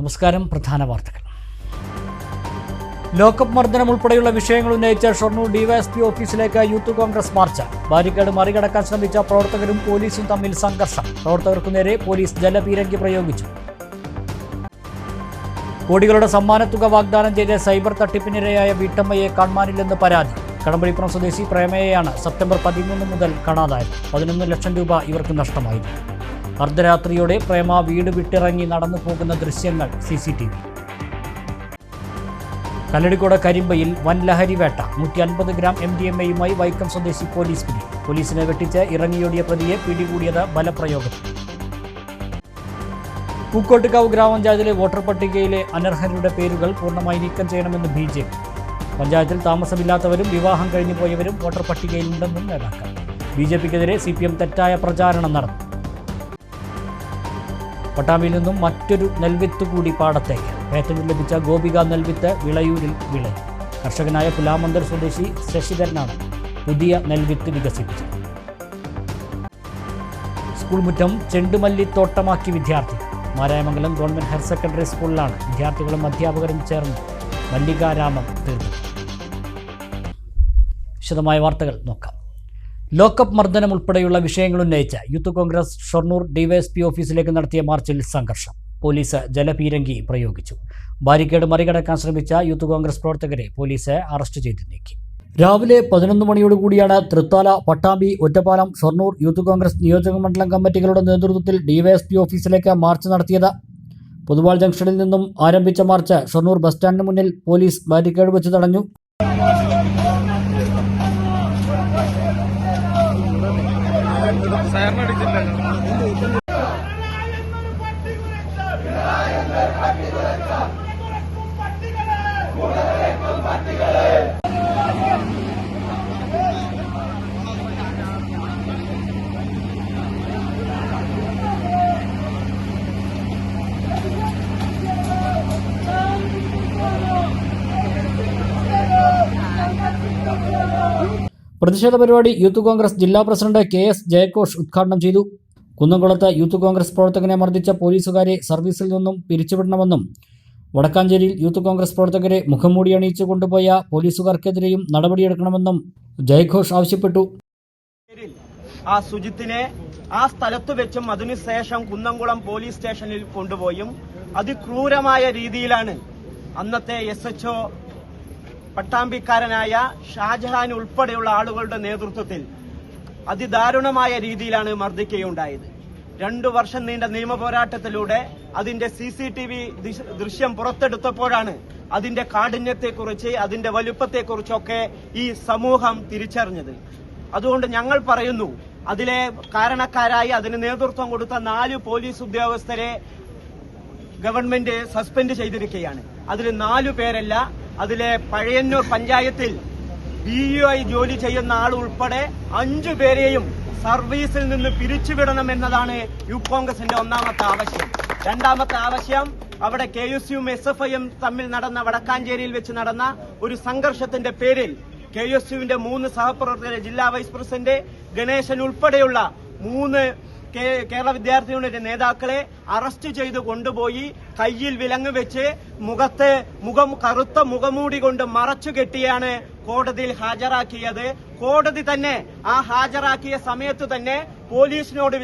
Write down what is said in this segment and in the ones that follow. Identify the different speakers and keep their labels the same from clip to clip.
Speaker 1: നമസ്കാരം. പ്രധാന വാർത്തകൾ. ലോക്കപ്പ് മർദ്ദനം ഉൾപ്പെടെയുള്ള വിഷയങ്ങൾ ഉന്നയിച്ച ഷൊർണൂർ ഡിവൈഎസ്പി ഓഫീസിലേക്ക് യൂത്ത് കോൺഗ്രസ് മാർച്ച്. ബാരിക്കേഡ് മറികടക്കാൻ ശ്രമിച്ച പ്രവർത്തകരും പോലീസും തമ്മിൽ സംഘർഷം. പ്രവർത്തകർക്കു നേരെ പോലീസ് ജലപീരങ്കി പ്രയോഗിച്ചു. കോടികളുടെ സമ്മാനത്തുക വാഗ്ദാനം ചെയ്ത് സൈബർ തട്ടിപ്പിനിരയായ വീട്ടമ്മയെ കാണാനില്ലെന്ന് പരാതി. കടമ്പഴിപ്പുറം സ്വദേശി പ്രേമയെയാണ് സെപ്റ്റംബർ 13 മുതൽ കാണാതായത്. 11 ലക്ഷം രൂപ ഇവർക്ക് നഷ്ടമായിരുന്നു. അർദ്ധരാത്രിയോടെ പ്രേമ വീട് വിട്ടിറങ്ങി നടന്നു പോകുന്ന ദൃശ്യങ്ങൾ CCTV. കല്ലടിക്കോട് കരിമ്പയിൽ വൻ ലഹരി വേട്ട. 150 ഗ്രാം MDMA-യുമായി വൈക്കം സ്വദേശി പോലീസ് പിടി. പോലീസിനെ വെട്ടിച്ച് ഇറങ്ങിയോടിയ പ്രതിയെ പിടികൂടിയത് ബലപ്രയോഗം. പൂക്കോട്ടുകാവ് ഗ്രാമപഞ്ചായത്തിലെ വോട്ടർ പട്ടികയിലെ അനർഹരുടെ പേരുകൾ പൂർണ്ണമായി നീക്കം ചെയ്യണമെന്ന് BJP. പഞ്ചായത്തിൽ താമസമില്ലാത്തവരും വിവാഹം കഴിഞ്ഞു പോയവരും വോട്ടർ പട്ടികയിലുണ്ടെന്നും നേതാക്കൾ. BJPക്കെതിരെ CPM തെറ്റായ പ്രചാരണം നടത്തി. പട്ടാമ്പിയിൽ നിന്നും മറ്റൊരു നെൽവിത്ത് കൂടി പാടത്തേക്ക്. പേറ്റന്റ് ലഭിച്ച ഗോപിക നെൽവിത്ത് വിളയൂരിൽ വിളയും. കർഷകനായ പുലാമന്തർ സ്വദേശി ശശിധരനാണ് പുതിയ നെൽവിത്ത് വികസിപ്പിച്ചത്. സ്കൂൾ മുറ്റം ചെണ്ടുമല്ലിത്തോട്ടമാക്കി വിദ്യാർത്ഥികൾ. മാരായമംഗലം ഗവൺമെന്റ് ഹയർ സെക്കൻഡറി സ്കൂളിലാണ് വിദ്യാർത്ഥികളും അധ്യാപകരും ചേർന്ന് മല്ലികാരാമം തീർന്നത്. വിശദമായ വാർത്തകൾ നോക്കാം. ലോക്കപ്പ് മർദ്ദനം ഉൾപ്പെടെയുള്ള വിഷയങ്ങൾ ഉന്നയിച്ച് യൂത്ത് കോൺഗ്രസ് ഷൊർണൂർ ഡിവൈഎസ്പി ഓഫീസിലേക്ക് നടത്തിയ മാർച്ചിൽ സംഘർഷം. പോലീസ് ജലപീരങ്കി പ്രയോഗിച്ചു. ബാരിക്കേഡ് മറികടക്കാൻ ശ്രമിച്ച യൂത്ത് കോൺഗ്രസ് പ്രവർത്തകരെ പോലീസ് അറസ്റ്റ് ചെയ്ത് നീക്കി. രാവിലെ 11 മണിയോടുകൂടിയാണ് തൃത്താല, പട്ടാമ്പി, ഒറ്റപ്പാലം, ഷൊർണൂർ യൂത്ത് കോൺഗ്രസ് നിയോജക മണ്ഡലം കമ്മിറ്റികളുടെ നേതൃത്വത്തിൽ ഡിവൈഎസ്പി ഓഫീസിലേക്ക് മാർച്ച് നടത്തിയത്. പൊതുവാൾ ജംഗ്ഷനിൽ നിന്നും ആരംഭിച്ച മാർച്ച് ഷൊർണൂർ ബസ് സ്റ്റാൻഡിന് മുന്നിൽ പോലീസ് ബാരിക്കേഡ് വെച്ച് തടഞ്ഞു. പ്രതിഷേധ പരിപാടി യൂത്ത് കോൺഗ്രസ് ജില്ലാ പ്രസിഡന്റ് KS ജയഘോഷ് ഉദ്ഘാടനം ചെയ്തു. കുന്നംകുളത്ത് യൂത്ത് കോൺഗ്രസ് പ്രവർത്തകനെ മർദ്ദിച്ച പോലീസുകാരെ സർവീസിൽ നിന്നും പിരിച്ചുവിടണമെന്നും വടക്കാഞ്ചേരിയിൽ യൂത്ത് കോൺഗ്രസ് പ്രവർത്തകരെ മുഖംമൂടി അണിയിച്ചു കൊണ്ടുപോയ പോലീസുകാർക്കെതിരെയും നടപടിയെടുക്കണമെന്നും ജയഘോഷ് ആവശ്യപ്പെട്ടു.
Speaker 2: ആ സുജിത്തിനെ ആ സ്ഥലത്ത് വെച്ചും അതിനുശേഷം കുന്നംകുളം പോലീസ് സ്റ്റേഷനിൽ കൊണ്ടുപോയും അതിക്രൂരമായ രീതിയിലാണ് അന്നത്തെ SHO പട്ടാമ്പിക്കാരനായ ഷാജഹാൻ ഉൾപ്പെടെയുള്ള ആളുകളുടെ നേതൃത്വത്തിൽ അതിദാരുണമായ രീതിയിലാണ് മർദ്ദിക്കുകയുണ്ടായത്. 2 വർഷം നീണ്ട നിയമ പോരാട്ടത്തിലൂടെ അതിന്റെ CCTV ദൃശ്യം പുറത്തെടുത്തപ്പോഴാണ് അതിന്റെ കാഠിന്യത്തെക്കുറിച്ച്, അതിന്റെ വലുപ്പത്തെക്കുറിച്ചൊക്കെ ഈ സമൂഹം തിരിച്ചറിഞ്ഞത്. അതുകൊണ്ട് ഞങ്ങൾ പറയുന്നു, അതിലെ കാരണക്കാരായി അതിന് നേതൃത്വം കൊടുത്ത 4 പോലീസ് ഉദ്യോഗസ്ഥരെ ഗവൺമെന്റ് സസ്പെൻഡ് ചെയ്തിരിക്കുകയാണ്. അതിൽ 4 പേരല്ല, അതിലെ പഴയന്നൂർ പഞ്ചായത്തിൽ BUI ജോലി ചെയ്യുന്ന ആൾ ഉൾപ്പെടെ 5 പേരെയും സർവീസിൽ നിന്ന് പിരിച്ചുവിടണം എന്നതാണ് യൂത്ത് കോൺഗ്രസിന്റെ ഒന്നാമത്തെ ആവശ്യം. രണ്ടാമത്തെ ആവശ്യം, അവിടെ KSUവും SFIയും തമ്മിൽ നടന്ന വടക്കാഞ്ചേരിയിൽ വെച്ച് നടന്ന ഒരു സംഘർഷത്തിന്റെ പേരിൽ KSUവിന്റെ 3 സഹപ്രവർത്തകരെ, ജില്ലാ വൈസ് പ്രസിഡന്റ് ഗണേശൻ ഉൾപ്പെടെയുള്ള 3 കേരള വിദ്യാർത്ഥി യൂണിയന്റെ നേതാക്കളെ അറസ്റ്റ് ചെയ്ത് കൊണ്ടുപോയി കയ്യിൽ വിലങ്ങ് വെച്ച് കറുത്ത മുഖമൂടി കൊണ്ട് മറച്ചു കെട്ടിയാണ് കോടതിയിൽ ഹാജരാക്കിയത്. കോടതി തന്നെ ആ ഹാജരാക്കിയ സമയത്ത് തന്നെ പോലീസിനോട്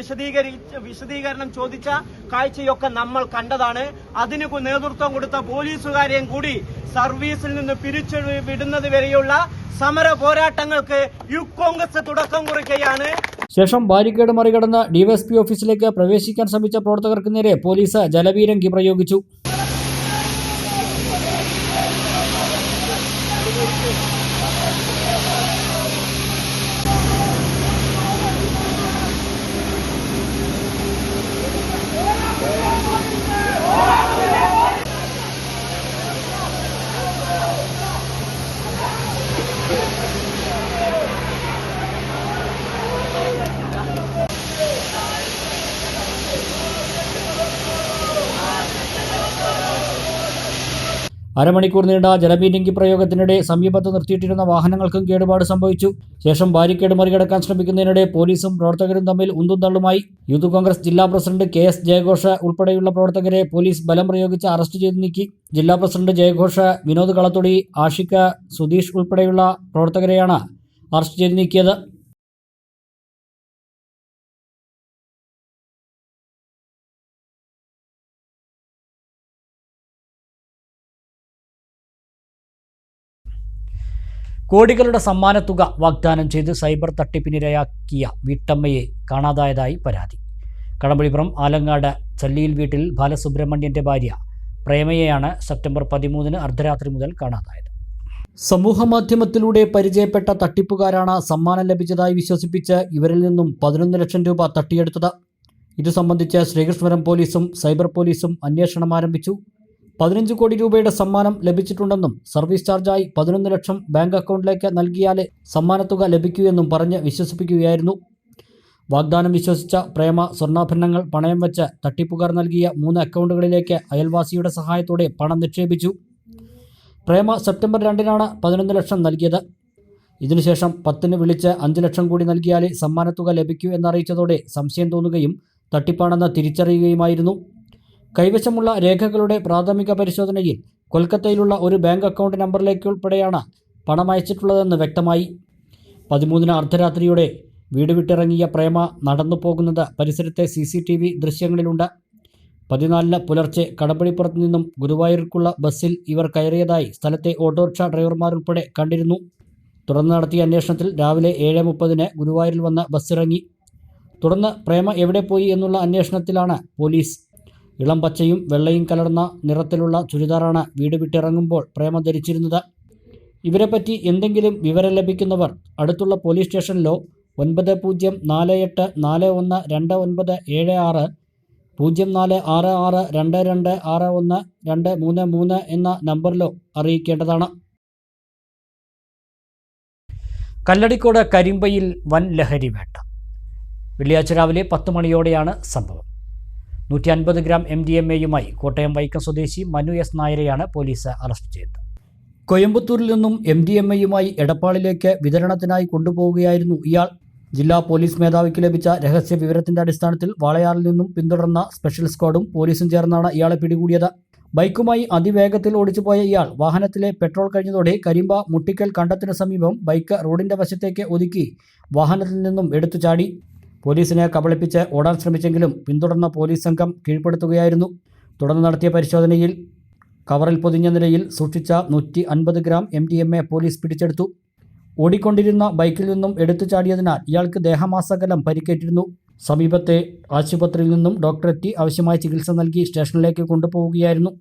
Speaker 2: വിശദീകരണം ചോദിച്ച കാഴ്ചയൊക്കെ നമ്മൾ കണ്ടതാണ്. അതിന് നേതൃത്വം കൊടുത്ത പോലീസുകാരെയും കൂടി സർവീസിൽ നിന്ന് പിരിച്ചു വിടുന്നത് വരെയുള്ള സമര പോരാട്ടങ്ങൾക്ക് യൂത്ത് കോൺഗ്രസ് തുടക്കം കുറിക്കുകയാണ്.
Speaker 1: ശേഷം ബാരിക്കേഡ് മറികടന്ന് ഡിവൈഎസ്പി ഓഫീസിലേക്ക് പ്രവേശിക്കാൻ ശ്രമിച്ച പ്രവർത്തകർക്ക് നേരെ പോലീസ് ജലപീരങ്കി പ്രയോഗിച്ചു. അരമണിക്കൂർ നീണ്ട ജലപീരങ്കി പ്രയോഗത്തിനിടെ സമീപത്ത് നിർത്തിയിട്ടിരുന്ന വാഹനങ്ങൾക്കും കേടുപാട് സംഭവിച്ചു. ശേഷം ബാരിക്കേഡ് മറികടക്കാൻ ശ്രമിക്കുന്നതിനിടെ പോലീസും പ്രവർത്തകരും തമ്മിൽ ഉന്തും തള്ളുമായി. യൂത്ത് കോൺഗ്രസ് ജില്ലാ പ്രസിഡന്റ് KS ജയഘോഷ് ഉൾപ്പെടെയുള്ള പ്രവർത്തകരെ പോലീസ് ബലം പ്രയോഗിച്ച് അറസ്റ്റ് ചെയ്ത് നീക്കി. ജില്ലാ പ്രസിഡന്റ് ജയഘോഷ്, വിനോദ് കളത്തൊടി, ആഷിഖ്, സുധീഷ് ഉൾപ്പെടെയുള്ള പ്രവർത്തകരെയാണ് അറസ്റ്റ് ചെയ്ത് നീക്കിയത്. കോടികളുടെ സമ്മാനത്തുക വാഗ്ദാനം ചെയ്ത് സൈബർ തട്ടിപ്പിനിരയാക്കിയ വീട്ടമ്മയെ കാണാതായതായി പരാതി. കടമ്പഴിപ്പുറം ആലങ്ങാട് ചല്ലിയിൽ വീട്ടിൽ ബാലസുബ്രഹ്മണ്യന്റെ ഭാര്യ പ്രേമയെയാണ് സെപ്റ്റംബർ 13 അർദ്ധരാത്രി മുതൽ കാണാതായത്. സമൂഹമാധ്യമത്തിലൂടെ പരിചയപ്പെട്ട തട്ടിപ്പുകാരാണ് സമ്മാനം ലഭിച്ചതായി വിശ്വസിപ്പിച്ച് ഇവരിൽ നിന്നും 11 ലക്ഷം രൂപ തട്ടിയെടുത്തത്. ഇതു സംബന്ധിച്ച് ശ്രീകൃഷ്ണപുരം പോലീസും സൈബർ പോലീസും അന്വേഷണം ആരംഭിച്ചു. 15 കോടി രൂപയുടെ സമ്മാനം ലഭിച്ചിട്ടുണ്ടെന്നും സർവീസ് ചാർജായി 11 ലക്ഷം ബാങ്ക് അക്കൗണ്ടിലേക്ക് നൽകിയാലേ സമ്മാനത്തുക ലഭിക്കൂ എന്നും പറഞ്ഞ് വിശ്വസിപ്പിക്കുകയായിരുന്നു. വാഗ്ദാനം വിശ്വസിച്ച പ്രേമ സ്വർണ്ണാഭരണങ്ങൾ പണയം വെച്ച് തട്ടിപ്പുകാർ നൽകിയ 3 അക്കൗണ്ടുകളിലേക്ക് അയൽവാസിയുടെ സഹായത്തോടെ പണം നിക്ഷേപിച്ചു. പ്രേമ സെപ്റ്റംബർ 2 11 ലക്ഷം നൽകിയത്. ഇതിനുശേഷം 10 വിളിച്ച് 5 ലക്ഷം കൂടി നൽകിയാലേ സമ്മാനത്തുക ലഭിക്കൂ എന്നറിയിച്ചതോടെ സംശയം തോന്നുകയും തട്ടിപ്പാണെന്ന് തിരിച്ചറിയുകയുമായിരുന്നു. കൈവശമുള്ള രേഖകളുടെ പ്രാഥമിക പരിശോധനയിൽ കൊൽക്കത്തയിലുള്ള ഒരു ബാങ്ക് അക്കൗണ്ട് നമ്പറിലേക്കുൾപ്പെടെയാണ് പണം അയച്ചിട്ടുള്ളതെന്ന് വ്യക്തമായി. 13 അർദ്ധരാത്രിയോടെ വീട് വിട്ടിറങ്ങിയ പ്രേമ നടന്നു പോകുന്നത് പരിസരത്തെ CCTV ദൃശ്യങ്ങളിലുണ്ട്. 14 പുലർച്ചെ കടമ്പഴിപ്പുറത്ത് നിന്നും ഗുരുവായൂർക്കുള്ള ബസ്സിൽ ഇവർ കയറിയതായി സ്ഥലത്തെ ഓട്ടോറിക്ഷ ഡ്രൈവർമാരുൾപ്പെടെ കണ്ടിരുന്നു. തുടർന്ന് നടത്തിയ അന്വേഷണത്തിൽ രാവിലെ 7:30 ഗുരുവായൂരിൽ വന്ന് ബസ്സിറങ്ങി. തുടർന്ന് പ്രേമ എവിടെ പോയി എന്നുള്ള അന്വേഷണത്തിലാണ് പോലീസ്. ഇളം പച്ചയും വെള്ളയും കലർന്ന നിറത്തിലുള്ള ചുരിദാറാണ് വീട് വിട്ടിറങ്ങുമ്പോൾ പ്രേമ ധരിച്ചിരുന്നത്. ഇവരെപ്പറ്റി എന്തെങ്കിലും വിവരം ലഭിക്കുന്നവർ അടുത്തുള്ള പോലീസ് സ്റ്റേഷനിലോ 9041412976 0466226133 എന്ന നമ്പറിലോ അറിയിക്കേണ്ടതാണ്. കല്ലടിക്കോട് കരിമ്പയിൽ വൻ ലഹരി വേട്ട. വെള്ളിയാഴ്ച രാവിലെ 10 മണിയോടെയാണ് സംഭവം. 150 ഗ്രാം MDMA-യുമായി കോട്ടയം വൈക്കം സ്വദേശി മനു S. നായരെയാണ് പോലീസ് അറസ്റ്റ് ചെയ്തത്. കോയമ്പത്തൂരിൽ നിന്നും MDMA-യുമായി എടപ്പാളിലേക്ക് വിതരണത്തിനായി കൊണ്ടുപോവുകയായിരുന്നു ഇയാൾ. ജില്ലാ പോലീസ് മേധാവിക്ക് ലഭിച്ച രഹസ്യ വിവരത്തിന്റെ അടിസ്ഥാനത്തിൽ വാളയാറിൽ നിന്നും പിന്തുടർന്ന സ്പെഷ്യൽ സ്ക്വാഡും പോലീസും ചേർന്നാണ് ഇയാളെ പിടികൂടിയത്. ബൈക്കുമായി അതിവേഗത്തിൽ ഓടിച്ചുപോയ ഇയാൾ വാഹനത്തിലെ പെട്രോൾ കഴിഞ്ഞതോടെ കരിമ്പ മുട്ടിക്കൽ കണ്ടത്തിന് സമീപം ബൈക്ക് റോഡിന്റെ വശത്തേക്ക് ഒതുക്കി വാഹനത്തിൽ നിന്നും എടുത്തു ചാടി. പോലീസിനെ കബളിപ്പിച്ച് ഓടാൻ ശ്രമിച്ചെങ്കിലും പിന്തുടർന്ന പോലീസ് സംഘം കീഴ്പ്പെടുത്തുകയായിരുന്നു. തുടർന്ന് നടത്തിയ പരിശോധനയിൽ കവറിൽ പൊതിഞ്ഞ നിലയിൽ സൂക്ഷിച്ച 150 ഗ്രാം MDMA പോലീസ് പിടിച്ചെടുത്തു. ഓടിക്കൊണ്ടിരുന്ന ബൈക്കിൽ നിന്നും എടുത്തു ചാടിയതിനാൽ ഇയാൾക്ക് ദേഹമാസകലം പരിക്കേറ്റിരുന്നു. സമീപത്തെ ആശുപത്രിയിൽ നിന്നും ഡോക്ടറെത്തി ആവശ്യമായ ചികിത്സ നൽകി സ്റ്റേഷനിലേക്ക് കൊണ്ടുപോവുകയായിരുന്നു.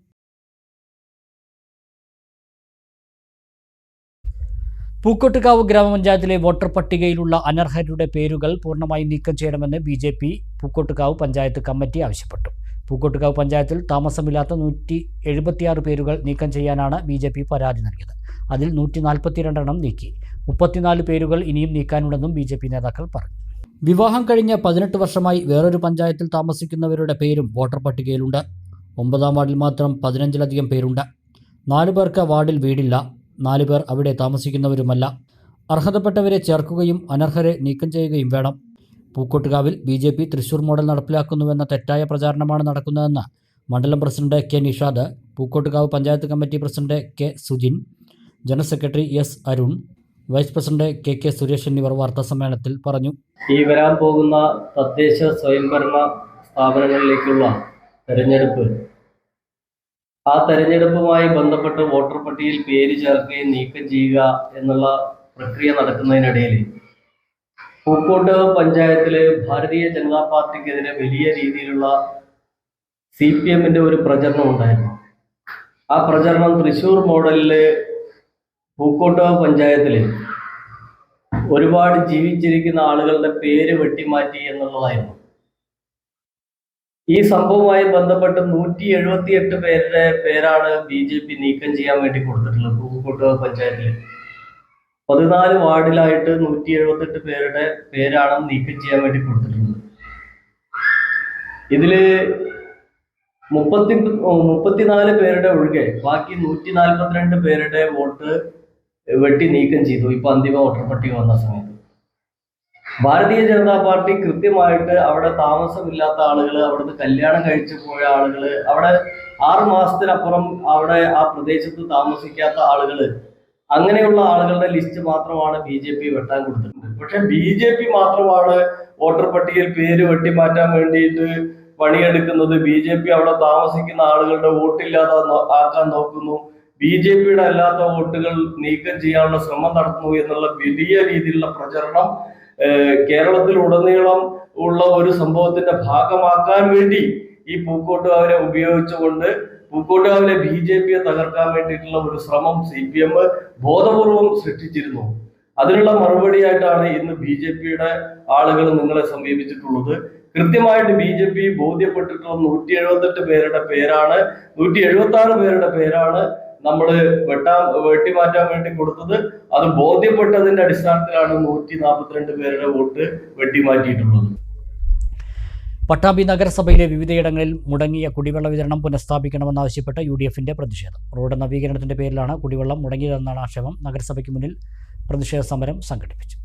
Speaker 1: പൂക്കോട്ടുകാവ് ഗ്രാമപഞ്ചായത്തിലെ വോട്ടർ പട്ടികയിലുള്ള അനർഹരുടെ പേരുകൾ പൂർണ്ണമായി നീക്കം ചെയ്യണമെന്ന് BJP പൂക്കോട്ടുകാവ് പഞ്ചായത്ത് കമ്മിറ്റി ആവശ്യപ്പെട്ടു. പൂക്കോട്ടുകാവ് പഞ്ചായത്തിൽ താമസമില്ലാത്ത 176 പേരുകൾ നീക്കം ചെയ്യാനാണ് BJP പരാതി നൽകിയത്. അതിൽ 142 എണ്ണം നീക്കി. 34 പേരുകൾ ഇനിയും നീക്കാനുണ്ടെന്നും BJP നേതാക്കൾ പറഞ്ഞു. വിവാഹം കഴിഞ്ഞ് 18 വർഷമായി വേറൊരു പഞ്ചായത്തിൽ താമസിക്കുന്നവരുടെ പേരും വോട്ടർ പട്ടികയിലുണ്ട്. 9-ാം വാർഡിൽ മാത്രം 15-ലധികം പേരുണ്ട്. 4 പേർക്ക് വാർഡിൽ വീടില്ല. 4 പേർ അവിടെ താമസിക്കുന്നവരുമല്ല. അർഹതപ്പെട്ടവരെ ചേർക്കുകയും അനർഹരെ നീക്കം ചെയ്യുകയും വേണം. പൂക്കോട്ടുകാവിൽ BJP തൃശൂർ മോഡൽ നടപ്പിലാക്കുന്നുവെന്ന തെറ്റായ പ്രചാരണമാണ് നടക്കുന്നതെന്ന് മണ്ഡലം president K. Nishad, Pookkottukavu panchayat committee president K. Sujin, general secretary S. Arun, vice president KK Suresh എന്നിവർ വാർത്താസമ്മേളനത്തിൽ പറഞ്ഞു.
Speaker 3: ഈ വരാൻ പോകുന്ന തദ്ദേശ സ്വയംഭരണ സ്ഥാപനങ്ങളിലേക്കുള്ള തെരഞ്ഞെടുപ്പ്, ആ തെരഞ്ഞെടുപ്പുമായി ബന്ധപ്പെട്ട് വോട്ടർ പട്ടികയിൽ പേര് ചേർക്കുകയും നീക്കം ചെയ്യുക എന്നുള്ള പ്രക്രിയ നടക്കുന്നതിനിടയിൽ പൂക്കോട്ട് പഞ്ചായത്തിലെ ഭാരതീയ ജനതാ പാർട്ടിക്കെതിരെ വലിയ രീതിയിലുള്ള CPM-ന്റെ ഒരു പ്രചരണം ഉണ്ടായിരുന്നു. ആ പ്രചരണം തൃശ്ശൂർ മോഡലില് പൂക്കോട്ട് പഞ്ചായത്തിൽ ഒരുപാട് ജീവിച്ചിരിക്കുന്ന ആളുകളുടെ പേര് വെട്ടിമാറ്റി എന്നുള്ളതായിരുന്നു. ഈ സംഭവവുമായി ബന്ധപ്പെട്ട് 178 പേരുടെ പേരാണ് BJP നീക്കം ചെയ്യാൻ വേണ്ടി കൊടുത്തിട്ടുള്ളത്. പൂക്കോട്ട് പഞ്ചായത്തിൽ 14 വാർഡിലായിട്ട് 178 പേരുടെ പേരാണ് നീക്കം ചെയ്യാൻ വേണ്ടി കൊടുത്തിട്ടുള്ളത്. ഇതില് 34 പേരുടെ ഒഴികെ ബാക്കി 142 പേരുടെ വോട്ട് വെട്ടി നീക്കം ചെയ്തു. ഇപ്പൊ അന്തിമ വോട്ടർ പട്ടിക വന്ന സമയത്ത് ഭാരതീയ ജനതാ പാർട്ടി കൃത്യമായിട്ട് അവിടെ താമസമില്ലാത്ത ആളുകൾ, അവിടുന്ന് കല്യാണം കഴിച്ചു പോയ ആളുകൾ, അവിടെ 6 മാസത്തിനപ്പുറം അവിടെ ആ പ്രദേശത്ത് താമസിക്കാത്ത ആളുകൾ, അങ്ങനെയുള്ള ആളുകളുടെ ലിസ്റ്റ് മാത്രമാണ് BJP വെട്ടാൻ കൊടുത്തിട്ടുണ്ട്. പക്ഷെ BJP മാത്രമാണ് വോട്ടർ പട്ടികയിൽ പേര് വെട്ടിമാറ്റാൻ വേണ്ടിയിട്ട് പണിയെടുക്കുന്നത്. BJP അവിടെ താമസിക്കുന്ന ആളുകളുടെ വോട്ടില്ലാതെ ആക്കാൻ നോക്കുന്നു. BJPയുടെ അല്ലാത്ത വോട്ടുകൾ നീക്കം ചെയ്യാനുള്ള ശ്രമം നടത്തുന്നു എന്നുള്ള വലിയ രീതിയിലുള്ള പ്രചരണം കേരളത്തിലുടനീളം ഉള്ള ഒരു സംഭവത്തിന്റെ ഭാഗമാക്കാൻ വേണ്ടി ഈ പൂക്കോട്ടുകാവലെ ഉപയോഗിച്ചുകൊണ്ട് പൂക്കോട്ടുകാവിലെ BJPയെ തകർക്കാൻ വേണ്ടിയിട്ടുള്ള ഒരു ശ്രമം CPM ബോധപൂർവം സൃഷ്ടിച്ചിരുന്നു. അതിനുള്ള മറുപടിയായിട്ടാണ് ഇന്ന് BJPയുടെ ആളുകൾ നിങ്ങളെ സമീപിച്ചിട്ടുള്ളത്. കൃത്യമായിട്ട് BJP ബോധ്യപ്പെട്ടിട്ടുള്ള 178 പേരുടെ പേരാണ്, 176 പേരുടെ പേരാണ് നമ്മൾ വെട്ടിമാറ്റാൻ വേണ്ടി കൊടുത്തത്. അത് ബോധ്യപ്പെട്ടതിന്റെ അടിസ്ഥാനത്തിലാണ് 142 പേരുടെ വോട്ട് വെട്ടിമാറ്റിയിട്ടുള്ളത്.
Speaker 1: പട്ടാമ്പി നഗരസഭയിലെ വിവിധയിടങ്ങളിൽ മുടങ്ങിയ കുടിവെള്ള വിതരണം പുനഃസ്ഥാപിക്കണമെന്നാവശ്യപ്പെട്ട് UDFന്റെ പ്രതിഷേധം. റോഡ് നവീകരണത്തിന്റെ പേരിലാണ് കുടിവെള്ളം മുടങ്ങിയതെന്നാണ് ആക്ഷേപം. നഗരസഭയ്ക്ക് മുന്നിൽ പ്രതിഷേധ സമരം സംഘടിപ്പിച്ചു.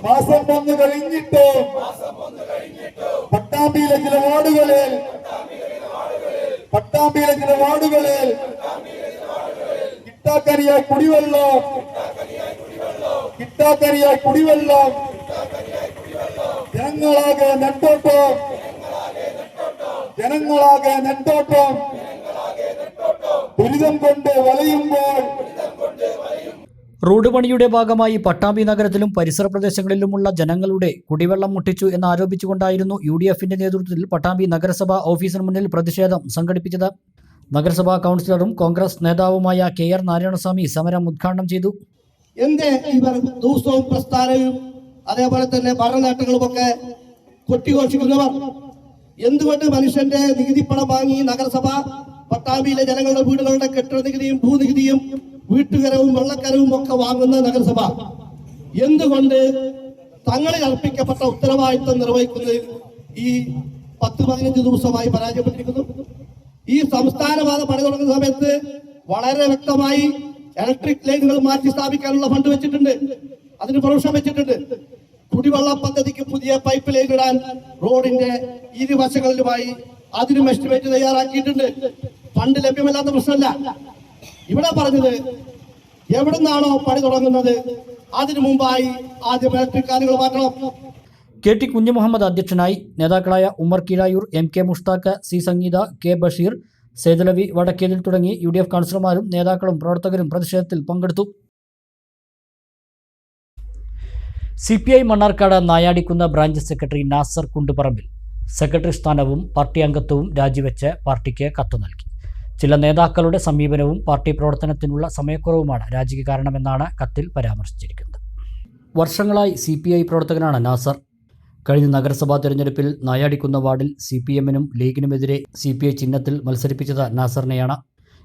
Speaker 4: മാസം 1 കഴിഞ്ഞിട്ട് പട്ടാമ്പിയിലെ ചില വാർഡുകളിൽ കിട്ടാക്കരിയായ കുടിവെള്ളം ജനങ്ങളാകെ നെട്ടോട്ടം ദുരിതം കൊണ്ട് വലയുമ്പോൾ
Speaker 1: റോഡ് പണിയുടെ ഭാഗമായി പട്ടാമ്പി നഗരത്തിലും പരിസര പ്രദേശങ്ങളിലുമുള്ള ജനങ്ങളുടെ കുടിവെള്ളം മുട്ടിച്ചു എന്നാരോപിച്ചുകൊണ്ടായിരുന്നു UDFന്റെ നേതൃത്വത്തിൽ പട്ടാമ്പി നഗരസഭ ഓഫീസിന് മുന്നിൽ പ്രതിഷേധം സംഘടിപ്പിച്ചത്. നഗരസഭാ കൗൺസിലറും കോൺഗ്രസ് നേതാവുമായ KR നാരായണസ്വാമി സമരം ഉദ്ഘാടനം ചെയ്തു.
Speaker 5: ഇവർ ദിവസവും പ്രസ്ഥാനവും അതേപോലെ തന്നെ ഭരണനേട്ടങ്ങളുമൊക്കെ കൊട്ടിഘോഷിക്കുന്നവർ എന്തുകൊണ്ട് മനുഷ്യന്റെ നികുതി പണം വാങ്ങി നഗരസഭ പട്ടാമ്പിയിലെ ജനങ്ങളുടെ വീടുകളുടെ കെട്ടിട നികുതിയും ഭൂനികുതിയും വീട്ടുകരവും വെള്ളക്കരവും ഒക്കെ വാങ്ങുന്ന നഗരസഭ എന്തുകൊണ്ട് തങ്ങളിൽ അർപ്പിക്കപ്പെട്ട ഉത്തരവാദിത്വം നിർവഹിക്കുന്നതിൽ ഈ 10-15 ദിവസമായി പരാജയപ്പെട്ടിരിക്കുന്നു? ഈ സംസ്ഥാനപാത പണി തുടങ്ങുന്ന സമയത്ത് വളരെ വ്യക്തമായി ഇലക്ട്രിക് ലൈനുകൾ മാറ്റി സ്ഥാപിക്കാനുള്ള ഫണ്ട് വെച്ചിട്ടുണ്ട്, അതിന് പ്രൊവിഷൻ വെച്ചിട്ടുണ്ട്. കുടിവെള്ള പദ്ധതിക്ക് പുതിയ പൈപ്പ് ലൈൻ ഇടാൻ റോഡിന്റെ ഇരുവശങ്ങളിലുമായി അതിനും എസ്റ്റിമേറ്റ് തയ്യാറാക്കിയിട്ടുണ്ട്. ഫണ്ട് ലഭ്യമല്ലാത്ത പ്രശ്നമല്ല. ഇവിടെ പറഞ്ഞത് എവിടെ നിന്നാണോ പണി തുടങ്ങുന്നത് അതിനു മുമ്പായി ആദ്യം ഇലക്ട്രിക് ലൈനുകൾ മാറ്റണം.
Speaker 1: KT കുഞ്ഞുമുഹമ്മദ് അധ്യക്ഷനായി. നേതാക്കളായ ഉമ്മർ കീഴായൂർ, MK മുഷ്താഖ്, C സംഗീത, K ബഷീർ, സേതുലവി വടക്കേതിൽ തുടങ്ങി UDF കൗൺസിലർമാരും നേതാക്കളും പ്രവർത്തകരും പ്രതിഷേധത്തിൽ പങ്കെടുത്തു. CPI Mannarkkad Nayadikkunnu branch secretary Nasar Kundupparambil secretary സ്ഥാനവും പാർട്ടി അംഗത്വവും രാജിവെച്ച് പാർട്ടിക്ക് കത്ത് നൽകി. ചില നേതാക്കളുടെ സമീപനവും പാർട്ടി പ്രവർത്തനത്തിനുള്ള സമയക്കുറവുമാണ് രാജിക്ക് കാരണമെന്നാണ് കത്തിൽ പരാമർശിച്ചിരിക്കുന്നത്. വർഷങ്ങളായി CPI പ്രവർത്തകനാണ് നാസർ. കഴിഞ്ഞ നഗരസഭാ തെരഞ്ഞെടുപ്പിൽ നായാടിക്കുന്ന വാർഡിൽ CPMനും ലീഗിനുമെതിരെ CPI ചിഹ്നത്തിൽ മത്സരിപ്പിച്ചത് നാസറിനെയാണ്.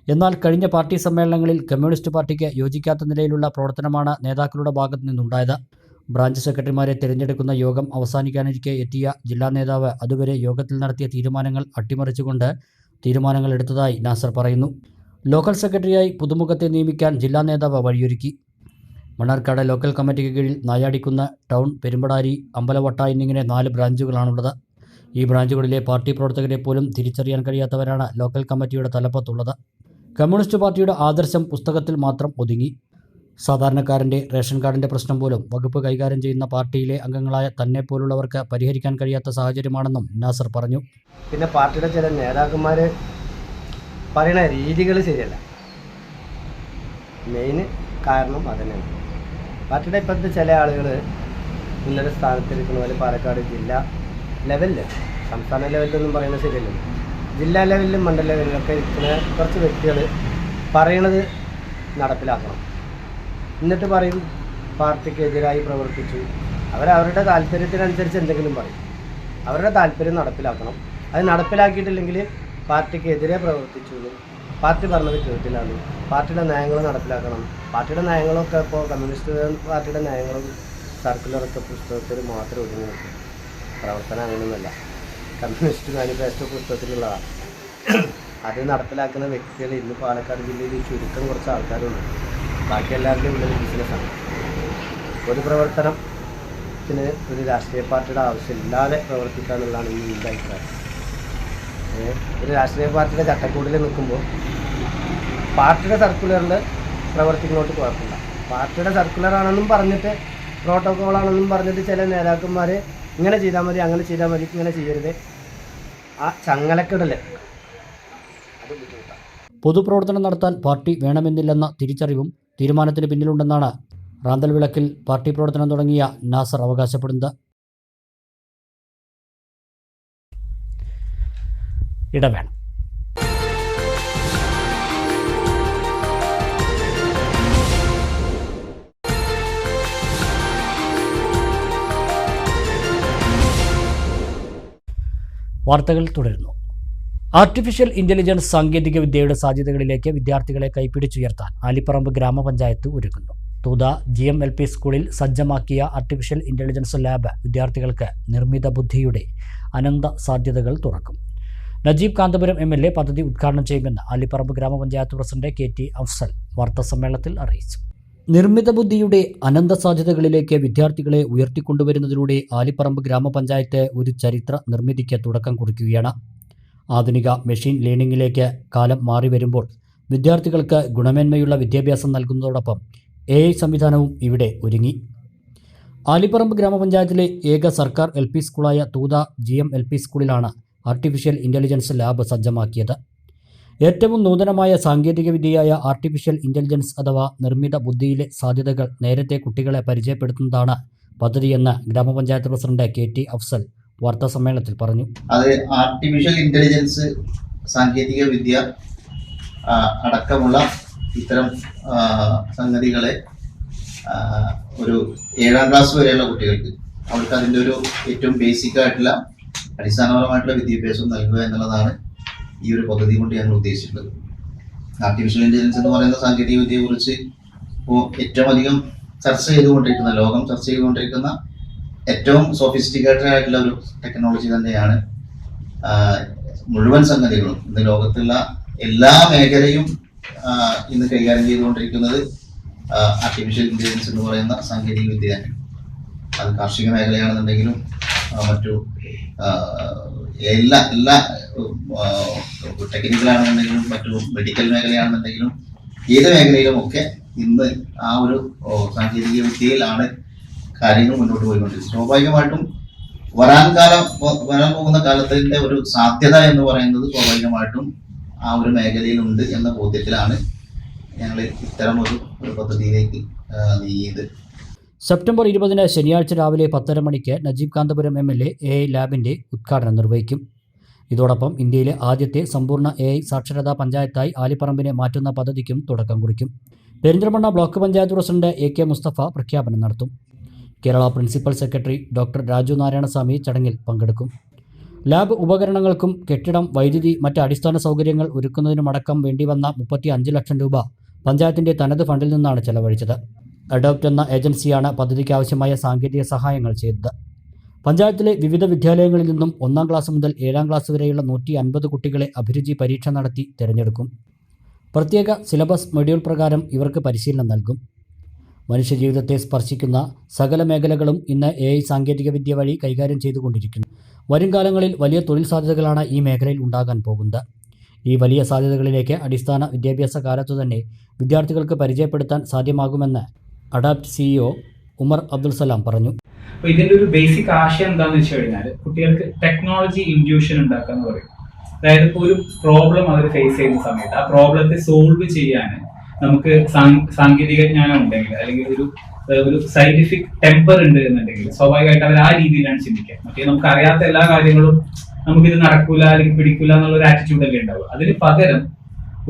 Speaker 1: എന്നാൽ കഴിഞ്ഞ പാർട്ടി സമ്മേളനങ്ങളിൽ കമ്മ്യൂണിസ്റ്റ് പാർട്ടിക്ക് യോജിക്കാത്ത നിലയിലുള്ള പ്രവർത്തനമാണ് നേതാക്കളുടെ ഭാഗത്തു നിന്നുണ്ടായത്. ബ്രാഞ്ച് സെക്രട്ടറിമാരെ തിരഞ്ഞെടുക്കുന്ന യോഗം അവസാനിക്കാനിരിക്കെ എത്തിയ ജില്ലാ നേതാവ് അതുവരെ യോഗത്തിൽ നടത്തിയ തീരുമാനങ്ങൾ അട്ടിമറിച്ചുകൊണ്ട് തീരുമാനങ്ങൾ എടുത്തതായി നാസർ പറയുന്നു. ലോക്കൽ സെക്രട്ടറിയായി പുതുമുഖത്തെ നിയമിക്കാൻ ജില്ലാ നേതാവ് വഴിയൊരുക്കി. മണ്ണാർക്കാട് ലോക്കൽ കമ്മിറ്റിക്ക് കീഴിൽ നായാടിക്കുന്ന് ടൗൺ, പെരുമ്പടാരി, അമ്പലവട്ട എന്നിങ്ങനെ 4 ബ്രാഞ്ചുകളാണുള്ളത്. ഈ ബ്രാഞ്ചുകളിലെ പാർട്ടി പ്രവർത്തകരെ പോലും തിരിച്ചറിയാൻ കഴിയാത്തവരാണ് ലോക്കൽ കമ്മിറ്റിയുടെ തലപ്പത്തുള്ളത്. കമ്മ്യൂണിസ്റ്റ് പാർട്ടിയുടെ ആദർശം പുസ്തകത്തിൽ മാത്രം ഒതുങ്ങി. സാധാരണക്കാരൻ്റെ റേഷൻ കാർഡിൻ്റെ പ്രശ്നം പോലും വകുപ്പ് കൈകാര്യം ചെയ്യുന്ന പാർട്ടിയിലെ അംഗങ്ങളായ തന്നെ പോലുള്ളവർക്ക് പരിഹരിക്കാൻ കഴിയാത്ത സാഹചര്യമാണെന്നും നാസർ പറഞ്ഞു.
Speaker 6: പിന്നെ പാർട്ടിയുടെ ചില നേതാക്കന്മാർ പറയുന്ന രീതികൾ ശരിയല്ല. മെയിൻ കാരണം അതന്നെയാണ്. പാർട്ടിയുടെ ഇപ്പോഴത്തെ ചില ആളുകൾ ഉന്നത സ്ഥാനത്തിരിക്കുന്ന പോലെ പാലക്കാട് ജില്ലാ ലെവലിൽ, സംസ്ഥാന ലെവലിലൊന്നും പറയുന്നത് ശരിയല്ല, ജില്ലാ ലെവലിലും മണ്ഡല ലെവലിലൊക്കെ ഇരിക്കുന്ന കുറച്ച് വ്യക്തികൾ പറയണത് നടപ്പിലാക്കണം. എന്നിട്ട് പറയും പാർട്ടിക്കെതിരായി പ്രവർത്തിച്ചു. അവരവരുടെ താല്പര്യത്തിനനുസരിച്ച് എന്തെങ്കിലും പറയും. അവരുടെ താല്പര്യം നടപ്പിലാക്കണം. അത് നടപ്പിലാക്കിയിട്ടില്ലെങ്കിൽ പാർട്ടിക്കെതിരെ പ്രവർത്തിച്ചു, പാർട്ടി പറഞ്ഞത് കേട്ടില്ലാന്ന്, പാർട്ടിയുടെ നയങ്ങൾ നടപ്പിലാക്കണം. പാർട്ടിയുടെ നയങ്ങളൊക്കെ ഇപ്പോൾ കമ്മ്യൂണിസ്റ്റ് പാർട്ടിയുടെ നയങ്ങളും സർക്കുലറൊക്കെ പുസ്തകത്തിൽ മാത്രം ഒതുങ്ങി നിൽക്കും. പ്രവർത്തനം അങ്ങനെയൊന്നുമല്ല. കമ്മ്യൂണിസ്റ്റ് മാനിഫെസ്റ്റോ പുസ്തകത്തിലുള്ളതാണ്. അത് നടപ്പിലാക്കുന്ന വ്യക്തികൾ ഇന്ന് പാലക്കാട് ജില്ലയിൽ ചുരുക്കം കുറച്ച് ആൾക്കാരുണ്ട്. ബാക്കി എല്ലാവരുടെയും ഉള്ളിൽ ബിസിനസ്സാണ്. പൊതുപ്രവർത്തനത്തിന് ഒരു രാഷ്ട്രീയ പാർട്ടിയുടെ ആവശ്യമില്ലാതെ പ്രവർത്തിക്കാനുള്ളതാണ് ഈ എൻ്റെ അഭിപ്രായം. ഒരു രാഷ്ട്രീയ പാർട്ടിയുടെ ചട്ടക്കൂടിൽ നിൽക്കുമ്പോൾ പാർട്ടിയുടെ സർക്കുലറിൽ പ്രവർത്തിക്കുന്നോട്ട് കുഴപ്പമില്ല. പാർട്ടിയുടെ സർക്കുലറാണെന്നും പറഞ്ഞിട്ട് പ്രോട്ടോക്കോളാണെന്നും പറഞ്ഞിട്ട് ചില നേതാക്കന്മാർ ഇങ്ങനെ ചെയ്താൽ മതി, അങ്ങനെ ചെയ്താൽ മതി, ഇങ്ങനെ ചെയ്യരുത്, ആ ചങ്ങലക്കിടല് അത് ബുദ്ധിമുട്ടാണ്.
Speaker 1: പൊതുപ്രവർത്തനം നടത്താൻ പാർട്ടി വേണമെന്നില്ലെന്ന തിരിച്ചറിവും തീരുമാനത്തിന് പിന്നിലുണ്ടെന്നാണ് റാന്തൽ വിളക്കിൽ പാർട്ടി പ്രവർത്തനം തുടങ്ങിയ നാസർ അവകാശപ്പെടുന്നത്. ഇടവേള. വാർത്തകൾ തുടരുന്നു. ആർട്ടിഫിഷ്യൽ ഇന്റലിജൻസ് സാങ്കേതിക വിദ്യയുടെ സാധ്യതകളിലേക്ക് വിദ്യാർത്ഥികളെ കൈപ്പിടിച്ചുയർത്താൻ ആലിപ്പറമ്പ് ഗ്രാമപഞ്ചായത്ത് ഒരുങ്ങുന്നു. തൂത GMLP സ്കൂളിൽ സജ്ജമാക്കിയ ആർട്ടിഫിഷ്യൽ ഇന്റലിജൻസ് ലാബ് വിദ്യാർത്ഥികൾക്ക് നിർമ്മിത ബുദ്ധിയുടെ അനന്ത സാധ്യതകൾ തുറക്കും. നജീബ് കാന്തപുരം MLA പദ്ധതി ഉദ്ഘാടനം ചെയ്യുമെന്ന് ആലിപ്പറമ്പ് ഗ്രാമപഞ്ചായത്ത് പ്രസിഡന്റ് KT അഫ്സൽ വാർത്താസമ്മേളനത്തിൽ അറിയിച്ചു. നിർമ്മിത ബുദ്ധിയുടെ അനന്ത സാധ്യതകളിലേക്ക് വിദ്യാർത്ഥികളെ ഉയർത്തിക്കൊണ്ടുവരുന്നതിലൂടെ ആലിപ്പറമ്പ് ഗ്രാമപഞ്ചായത്ത് ഒരു ചരിത്ര നിർമ്മിതിക്ക് തുടക്കം കുറിക്കുകയാണ്. ആധുനിക മെഷീൻ ലേണിംഗിലേക്ക് കാലം മാറി വരുമ്പോൾ വിദ്യാർത്ഥികൾക്ക് ഗുണമേന്മയുള്ള വിദ്യാഭ്യാസം നൽകുന്നതോടൊപ്പം AI സംവിധാനവും ഇവിടെ ഒരുങ്ങി. ആലിപ്പറമ്പ് ഗ്രാമപഞ്ചായത്തിലെ ഏക സർക്കാർ LP സ്കൂളായ തൂത GMLP സ്കൂളിലാണ് ആർട്ടിഫിഷ്യൽ ഇൻ്റലിജൻസ് ലാബ് സജ്ജമാക്കിയത്. ഏറ്റവും നൂതനമായ സാങ്കേതികവിദ്യയായ ആർട്ടിഫിഷ്യൽ ഇൻ്റലിജൻസ് അഥവാ നിർമ്മിത ബുദ്ധിയിലെ സാധ്യതകൾ നേരത്തെ കുട്ടികളെ പരിചയപ്പെടുത്തുന്നതാണ് പദ്ധതിയെന്ന് ഗ്രാമപഞ്ചായത്ത് പ്രസിഡന്റ് KT അഫ്സൽ വാർത്താസമ്മേളനത്തിൽ പറഞ്ഞു.
Speaker 7: അത് ആർട്ടിഫിഷ്യൽ ഇൻ്റലിജൻസ് സാങ്കേതിക വിദ്യ അടക്കമുള്ള ഇത്തരം സംഗതികളെ ഒരു 7ാം ക്ലാസ് വരെയുള്ള കുട്ടികൾക്ക് അവർക്ക് അതിൻ്റെ ഒരു ഏറ്റവും ബേസിക് ആയിട്ടുള്ള അടിസ്ഥാനപരമായിട്ടുള്ള വിദ്യാഭ്യാസം നൽകുക എന്നുള്ളതാണ് ഈ ഒരു പദ്ധതി കൊണ്ട് ഞങ്ങൾ ഉദ്ദേശിച്ചിട്ടുള്ളത്. ആർട്ടിഫിഷ്യൽ ഇൻ്റലിജൻസ് എന്ന് പറയുന്ന സാങ്കേതിക വിദ്യയെക്കുറിച്ച് ഇപ്പോൾ ഏറ്റവും അധികം ലോകം ചർച്ച ചെയ്തുകൊണ്ടിരിക്കുന്ന ഏറ്റവും സോഫിസ്റ്റിക്കേറ്റഡ് ആയിട്ടുള്ള ഒരു ടെക്നോളജി തന്നെയാണ്. മുഴുവൻ സംഗതികളും ഇന്ന് ലോകത്തുള്ള എല്ലാ മേഖലയും ഇന്ന് കൈകാര്യം ചെയ്തുകൊണ്ടിരിക്കുന്നത് ആർട്ടിഫിഷ്യൽ ഇൻ്റലിജൻസ് എന്ന് പറയുന്ന സാങ്കേതിക വിദ്യയാണ്. അത് കാർഷിക മേഖലയാണെന്നുണ്ടെങ്കിലും മറ്റു എല്ലാ ടെക്നിക്കലാണെന്നുണ്ടെങ്കിലും മറ്റു മെഡിക്കൽ മേഖലയാണെന്നുണ്ടെങ്കിലും ഏത് മേഖലയിലുമൊക്കെ ഇന്ന് ആ ഒരു സാങ്കേതിക വിദ്യയിലാണ് കാര്യങ്ങൾ മുന്നോട്ട് പോയിക്കൊണ്ടിരിക്കുന്നത്. സ്വാഭാവികമായിട്ടും വരാൻ പോകുന്ന കാലത്തിന്റെ ഒരു സാധ്യത എന്ന് പറയുന്നത് സ്വാഭാവികമായിട്ടും ആ ഒരു മേഖലയിലുണ്ട് എന്ന ബോധ്യത്തിലാണ് ഞങ്ങൾ ഇത്തരം ഒരു പദ്ധതിയിലേക്ക് നീങ്ങിയത്.
Speaker 1: സെപ്റ്റംബർ 20 ശനിയാഴ്ച രാവിലെ 10:30 മണിക്ക് നജീബ് കാന്തപുരം MLA AI ലാബിൻ്റെ ഉദ്ഘാടനം നിർവഹിക്കും. ഇതോടൊപ്പം ഇന്ത്യയിലെ ആദ്യത്തെ സമ്പൂർണ്ണ AI സാക്ഷരതാ പഞ്ചായത്തായി ആലിപ്പറമ്പിനെ മാറ്റുന്ന പദ്ധതിക്കും തുടക്കം കുറിക്കും. Perinthalmanna block panchayat president AK Mustafa പ്രഖ്യാപനം നടത്തും. Kerala principal secretary doctor Raju Narayanaswamy ചടങ്ങിൽ പങ്കെടുക്കും. ലാബ് ഉപകരണങ്ങൾക്കും കെട്ടിടം, വൈദ്യുതി, മറ്റ് അടിസ്ഥാന സൗകര്യങ്ങൾ ഒരുക്കുന്നതിനുമടക്കം വേണ്ടിവന്ന 35 ലക്ഷം രൂപ പഞ്ചായത്തിൻ്റെ തനത് ഫണ്ടിൽ നിന്നാണ് ചെലവഴിച്ചത്. അഡോപ്റ്റ് എന്ന ഏജൻസിയാണ് പദ്ധതിക്ക് ആവശ്യമായ സാങ്കേതിക സഹായങ്ങൾ ചെയ്തത്. പഞ്ചായത്തിലെ വിവിധ വിദ്യാലയങ്ങളിൽ നിന്നും 1ാം ക്ലാസ് മുതൽ 7ാം ക്ലാസ് വരെയുള്ള 150 കുട്ടികളെ അഭിരുചി പരീക്ഷ നടത്തി തിരഞ്ഞെടുക്കും. പ്രത്യേക സിലബസ് മൊഡ്യൂൾ പ്രകാരം ഇവർക്ക് പരിശീലനം നൽകും. മനുഷ്യജീവിതത്തെ സ്പർശിക്കുന്ന സകല മേഖലകളും ഇന്ന് AI സാങ്കേതികവിദ്യ വഴി കൈകാര്യം ചെയ്തുകൊണ്ടിരിക്കുന്നു. വരും കാലങ്ങളിൽ വലിയ തൊഴിൽ സാധ്യതകളാണ് ഈ മേഖലയിൽ ഉണ്ടാകാൻ പോകുന്നത്. ഈ വലിയ സാധ്യതകളിലേക്ക് അടിസ്ഥാന വിദ്യാഭ്യാസ കാലത്തു തന്നെ വിദ്യാർത്ഥികൾക്ക് പരിചയപ്പെടുത്താൻ സാധ്യമാകുമെന്ന് അഡാപ്റ്റ് CEO ഉമർ അബ്ദുൽ സലാം പറഞ്ഞു.
Speaker 8: അപ്പോൾ ഇതിൻ്റെ ഒരു ബേസിക് ആശയം എന്താണെന്ന് വെച്ച് കഴിഞ്ഞാൽ കുട്ടികൾക്ക് ടെക്നോളജി ഇൻഡ്യൂഷൻ ഉണ്ടാക്കുക എന്ന് പറയും. അതായത് ഇപ്പോൾ ഒരു പ്രോബ്ലം അവർ ഫേസ് ചെയ്യുന്ന സമയത്ത് ആ പ്രോബ്ലത്തെ സോൾവ് ചെയ്യാൻ നമുക്ക് സാങ്കേതിക ജ്ഞാനം ഉണ്ടെങ്കിൽ അല്ലെങ്കിൽ ഒരു സയന്റിഫിക് ടെമ്പർ ഉണ്ട് എന്നുണ്ടെങ്കിൽ സ്വാഭാവികമായിട്ട് അവർ ആ രീതിയിലാണ് ചിന്തിക്കുക. മറ്റേ നമുക്ക് അറിയാത്ത എല്ലാ കാര്യങ്ങളും നമുക്കിത് നടക്കൂല അല്ലെങ്കിൽ പിടിക്കൂല എന്നുള്ള ഒരു ആറ്റിറ്റ്യൂഡല്ലേ ഉണ്ടാവുക. അതിന് പകരം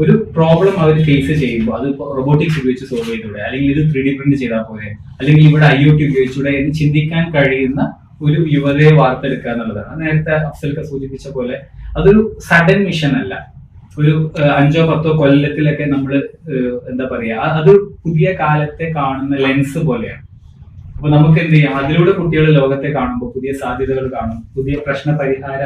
Speaker 8: ഒരു പ്രോബ്ലം അവർ ഫേസ് ചെയ്യുമ്പോൾ അത് റോബോട്ടിക്സ് ഉപയോഗിച്ച് സോൾവ് ചെയ്തൂടെ, അല്ലെങ്കിൽ ഇത് 3D പ്രിന്റ് ചെയ്താൽ പോലെ, അല്ലെങ്കിൽ ഇവിടെ IoT ഉപയോഗിച്ചൂടെ എന്ന് ചിന്തിക്കാൻ കഴിയുന്ന ഒരു യുവതയെ വാർത്തെടുക്കുക എന്നുള്ളതാണ്. നേരത്തെ അഫ്സൽക്ക സൂചിപ്പിച്ച പോലെ അതൊരു സഡൻ മിഷൻ അല്ല. ഒരു 5-10 കൊല്ലത്തിലൊക്കെ നമ്മൾ എന്താ പറയാ, അതൊരു പുതിയ കാലത്തെ കാണുന്ന ലെൻസ് പോലെയാണ്. അപ്പൊ നമുക്ക് എന്ത് ചെയ്യാം, അതിലൂടെ കുട്ടികൾ ലോകത്തെ കാണുമ്പോൾ പുതിയ സാധ്യതകൾ കാണും, പുതിയ പ്രശ്ന പരിഹാര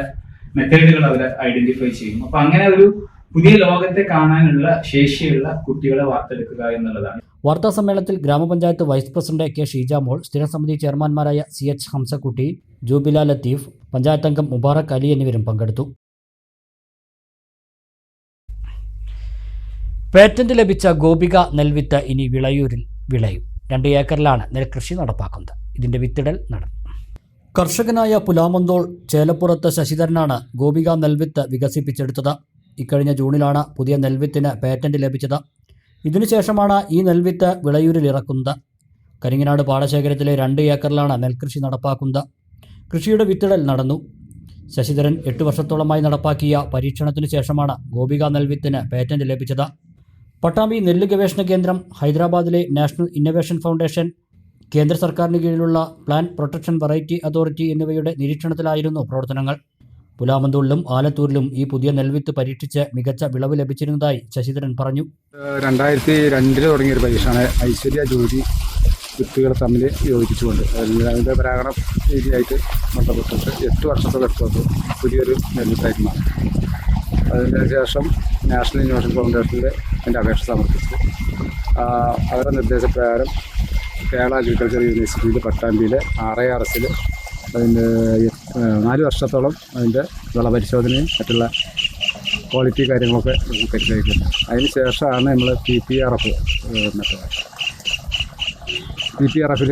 Speaker 8: മെത്തേഡുകൾ അവർ ഐഡന്റിഫൈ ചെയ്യും. അപ്പൊ അങ്ങനെ ഒരു പുതിയ ലോകത്തെ കാണാനുള്ള ശേഷിയുള്ള കുട്ടികളെ വാർത്തെടുക്കുക എന്നുള്ളതാണ്.
Speaker 1: വാർത്താ സമ്മേളനത്തിൽ ഗ്രാമപഞ്ചായത്ത് വൈസ് പ്രസിഡന്റ് കെ ഷീജാമോൾ, സ്ഥിരം സമിതി ചെയർമാൻമാരായ CH ഹംസക്കുട്ടി, ജൂബില ലത്തീഫ്, പഞ്ചായത്ത് അംഗം മുബാറക് അലി എന്നിവരും പങ്കെടുത്തു. പേറ്റന്റ് ലഭിച്ച ഗോപിക നെൽവിത്ത് ഇനി വിളയൂരിൽ വിളയും. 2 ഏക്കറിലാണ് നെൽകൃഷി നടപ്പാക്കുന്നത്. ഇതിന്റെ വിത്തിടൽ നടന്നു. കർഷകനായ പുലാമന്തോൾ ചേലപ്പുറത്ത് ശശിധരനാണ് ഗോപിക നെൽവിത്ത് വികസിപ്പിച്ചെടുത്തത്. ഇക്കഴിഞ്ഞ ജൂണിലാണ് പുതിയ നെൽവിത്തിന് പേറ്റന്റ് ലഭിച്ചത്. ഇതിനുശേഷമാണ് ഈ നെൽവിത്ത് വിളയൂരിൽ ഇറക്കുന്നത്. കരിങ്ങനാട് പാടശേഖരത്തിലെ 2 ഏക്കറിലാണ് നെൽകൃഷി നടപ്പാക്കുന്നത്. കൃഷിയുടെ വിത്തിടൽ നടന്നു. ശശിധരൻ 8 വർഷത്തോളമായി നടപ്പാക്കിയ പരീക്ഷണത്തിനു ശേഷമാണ് ഗോപിക നെൽവിത്തിന് പേറ്റന്റ് ലഭിച്ചത്. പട്ടാമ്പി നെല്ല് ഗവേഷണ കേന്ദ്രം, ഹൈദരാബാദിലെ നാഷണൽ ഇന്നൊവേഷൻ ഫൗണ്ടേഷൻ, കേന്ദ്ര സർക്കാരിന് കീഴിലുള്ള പ്ലാന്റ് പ്രൊട്ടക്ഷൻ വെറൈറ്റി അതോറിറ്റി എന്നിവയുടെ നിരീക്ഷണത്തിലായിരുന്നു പ്രവർത്തനങ്ങൾ. പുലാമന്തൂരിലും ആലത്തൂരിലും ഈ പുതിയ നെൽവിത്ത് പരീക്ഷിച്ച് മികച്ച വിളവ് ലഭിച്ചിരുന്നതായി ശശിധരൻ പറഞ്ഞു.
Speaker 9: 2002 തുടങ്ങിയൊരു പരീക്ഷയാണ് ഐശ്വര്യ ജ്യോതി വിത്തുകൾ തമ്മിൽ യോജിപ്പിച്ചുകൊണ്ട് അതിൻ്റെ പരാഗണം രീതിയായിട്ട് ബന്ധപ്പെട്ടിട്ട് 8 വർഷത്തോളം എടുത്തത് പുതിയൊരു നെൽവിത്തായിട്ട് മാറി. അതിന് ശേഷം നാഷണൽ ഇന്നോവേഷൻ ഫൗണ്ടേഷനിൽ എൻ്റെ അപേക്ഷ സമർപ്പിച്ചു. അവരുടെ നിർദ്ദേശപ്രകാരം കേരള അഗ്രികൾച്ചർ യൂണിവേഴ്സിറ്റിയിൽ പട്ടാമ്പിയിലെ RIRSൽ അതിൻ്റെ 4 വർഷത്തോളം അതിൻ്റെ വിളപരിശോധനയും മറ്റുള്ള ക്വാളിറ്റി കാര്യങ്ങളൊക്കെ പരിശോധിക്കുന്നത്. അതിന് ശേഷമാണ് നമ്മൾ PPRF PPRFിൽ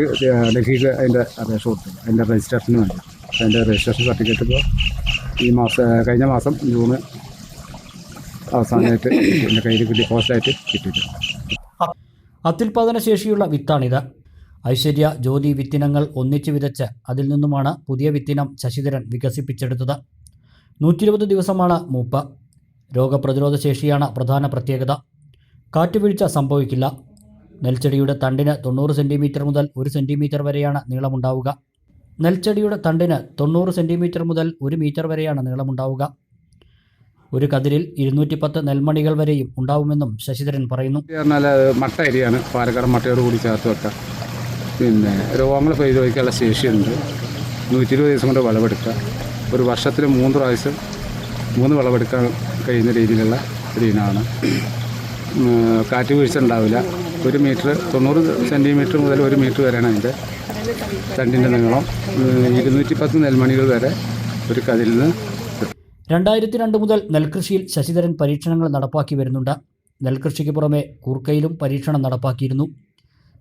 Speaker 9: ഡൽഹിക്ക് അതിൻ്റെ അപേക്ഷ കൊടുത്തത്, അതിൻ്റെ രജിസ്ട്രേഷന് വേണ്ടി. അതിൻ്റെ രജിസ്ട്രേഷൻ സർട്ടിഫിക്കറ്റ് ഇപ്പോൾ കഴിഞ്ഞ മാസം ജൂൺ അവസാനമായിട്ട് എൻ്റെ കയ്യിൽ കിട്ടി, പോസ്റ്റായിട്ട് കിട്ടിയിട്ടുണ്ട്.
Speaker 1: അത്യുൽപാദന ശേഷിയുള്ള വിത്താണിത്. ഐശ്വര്യ ജ്യോതി വിത്തിനങ്ങൾ ഒന്നിച്ച് വിതച്ച് അതിൽ നിന്നുമാണ് പുതിയ വിത്തിനം ശശിധരൻ വികസിപ്പിച്ചെടുത്തത്. 120 ദിവസമാണ് മൂപ്പ്. രോഗപ്രതിരോധ ശേഷിയാണ് പ്രധാന പ്രത്യേകത. കാറ്റുവീഴ്ച സംഭവിക്കില്ല. നെൽച്ചെടിയുടെ തണ്ടിന് 90 സെൻറ്റിമീറ്റർ മുതൽ 1 സെൻറ്റിമീറ്റർ വരെയാണ് നീളമുണ്ടാവുക. നെൽച്ചെടിയുടെ തണ്ടിന് 90 സെൻറ്റിമീറ്റർ മുതൽ 1 മീറ്റർ വരെയാണ് നീളമുണ്ടാവുക. ഒരു കതിരിൽ 210 നെൽമണികൾ വരെയും ഉണ്ടാവുമെന്നും ശശിധരൻ പറയുന്നു.
Speaker 9: പറഞ്ഞാൽ മട്ട അരിയാണ്, പാലക്കാട് മട്ടയോട് കൂടി ചേർത്ത് വെക്കുക. പിന്നെ രോഗങ്ങൾ പ്രതിരോധിക്കാനുള്ള ശേഷിയുണ്ട്. 120 ദിവസം കൊണ്ട് വിളവെടുക്കുക. ഒരു വർഷത്തിൽ 3 പ്രാവശ്യം 3 വിളവെടുക്കാൻ കഴിയുന്ന രീതിയിലുള്ള ഒരു ഇനമാണ്. കാറ്റ് വീഴ്ച ഉണ്ടാവില്ല. 1 മീറ്റർ 90 സെൻറ്റിമീറ്റർ മുതൽ 1 മീറ്റർ വരെയാണ് അതിൻ്റെ തണ്ടിൻ്റെ നീളം. 210 നെൽമണികൾ വരെ ഒരു കതിരിൽ നിന്ന്.
Speaker 1: 2002 മുതൽ നെൽകൃഷിയിൽ ശശിധരൻ പരീക്ഷണങ്ങൾ നടപ്പാക്കി വരുന്നുണ്ട്. നെൽകൃഷിക്ക് പുറമെ കൂർക്കയിലും പരീക്ഷണം നടപ്പാക്കിയിരുന്നു.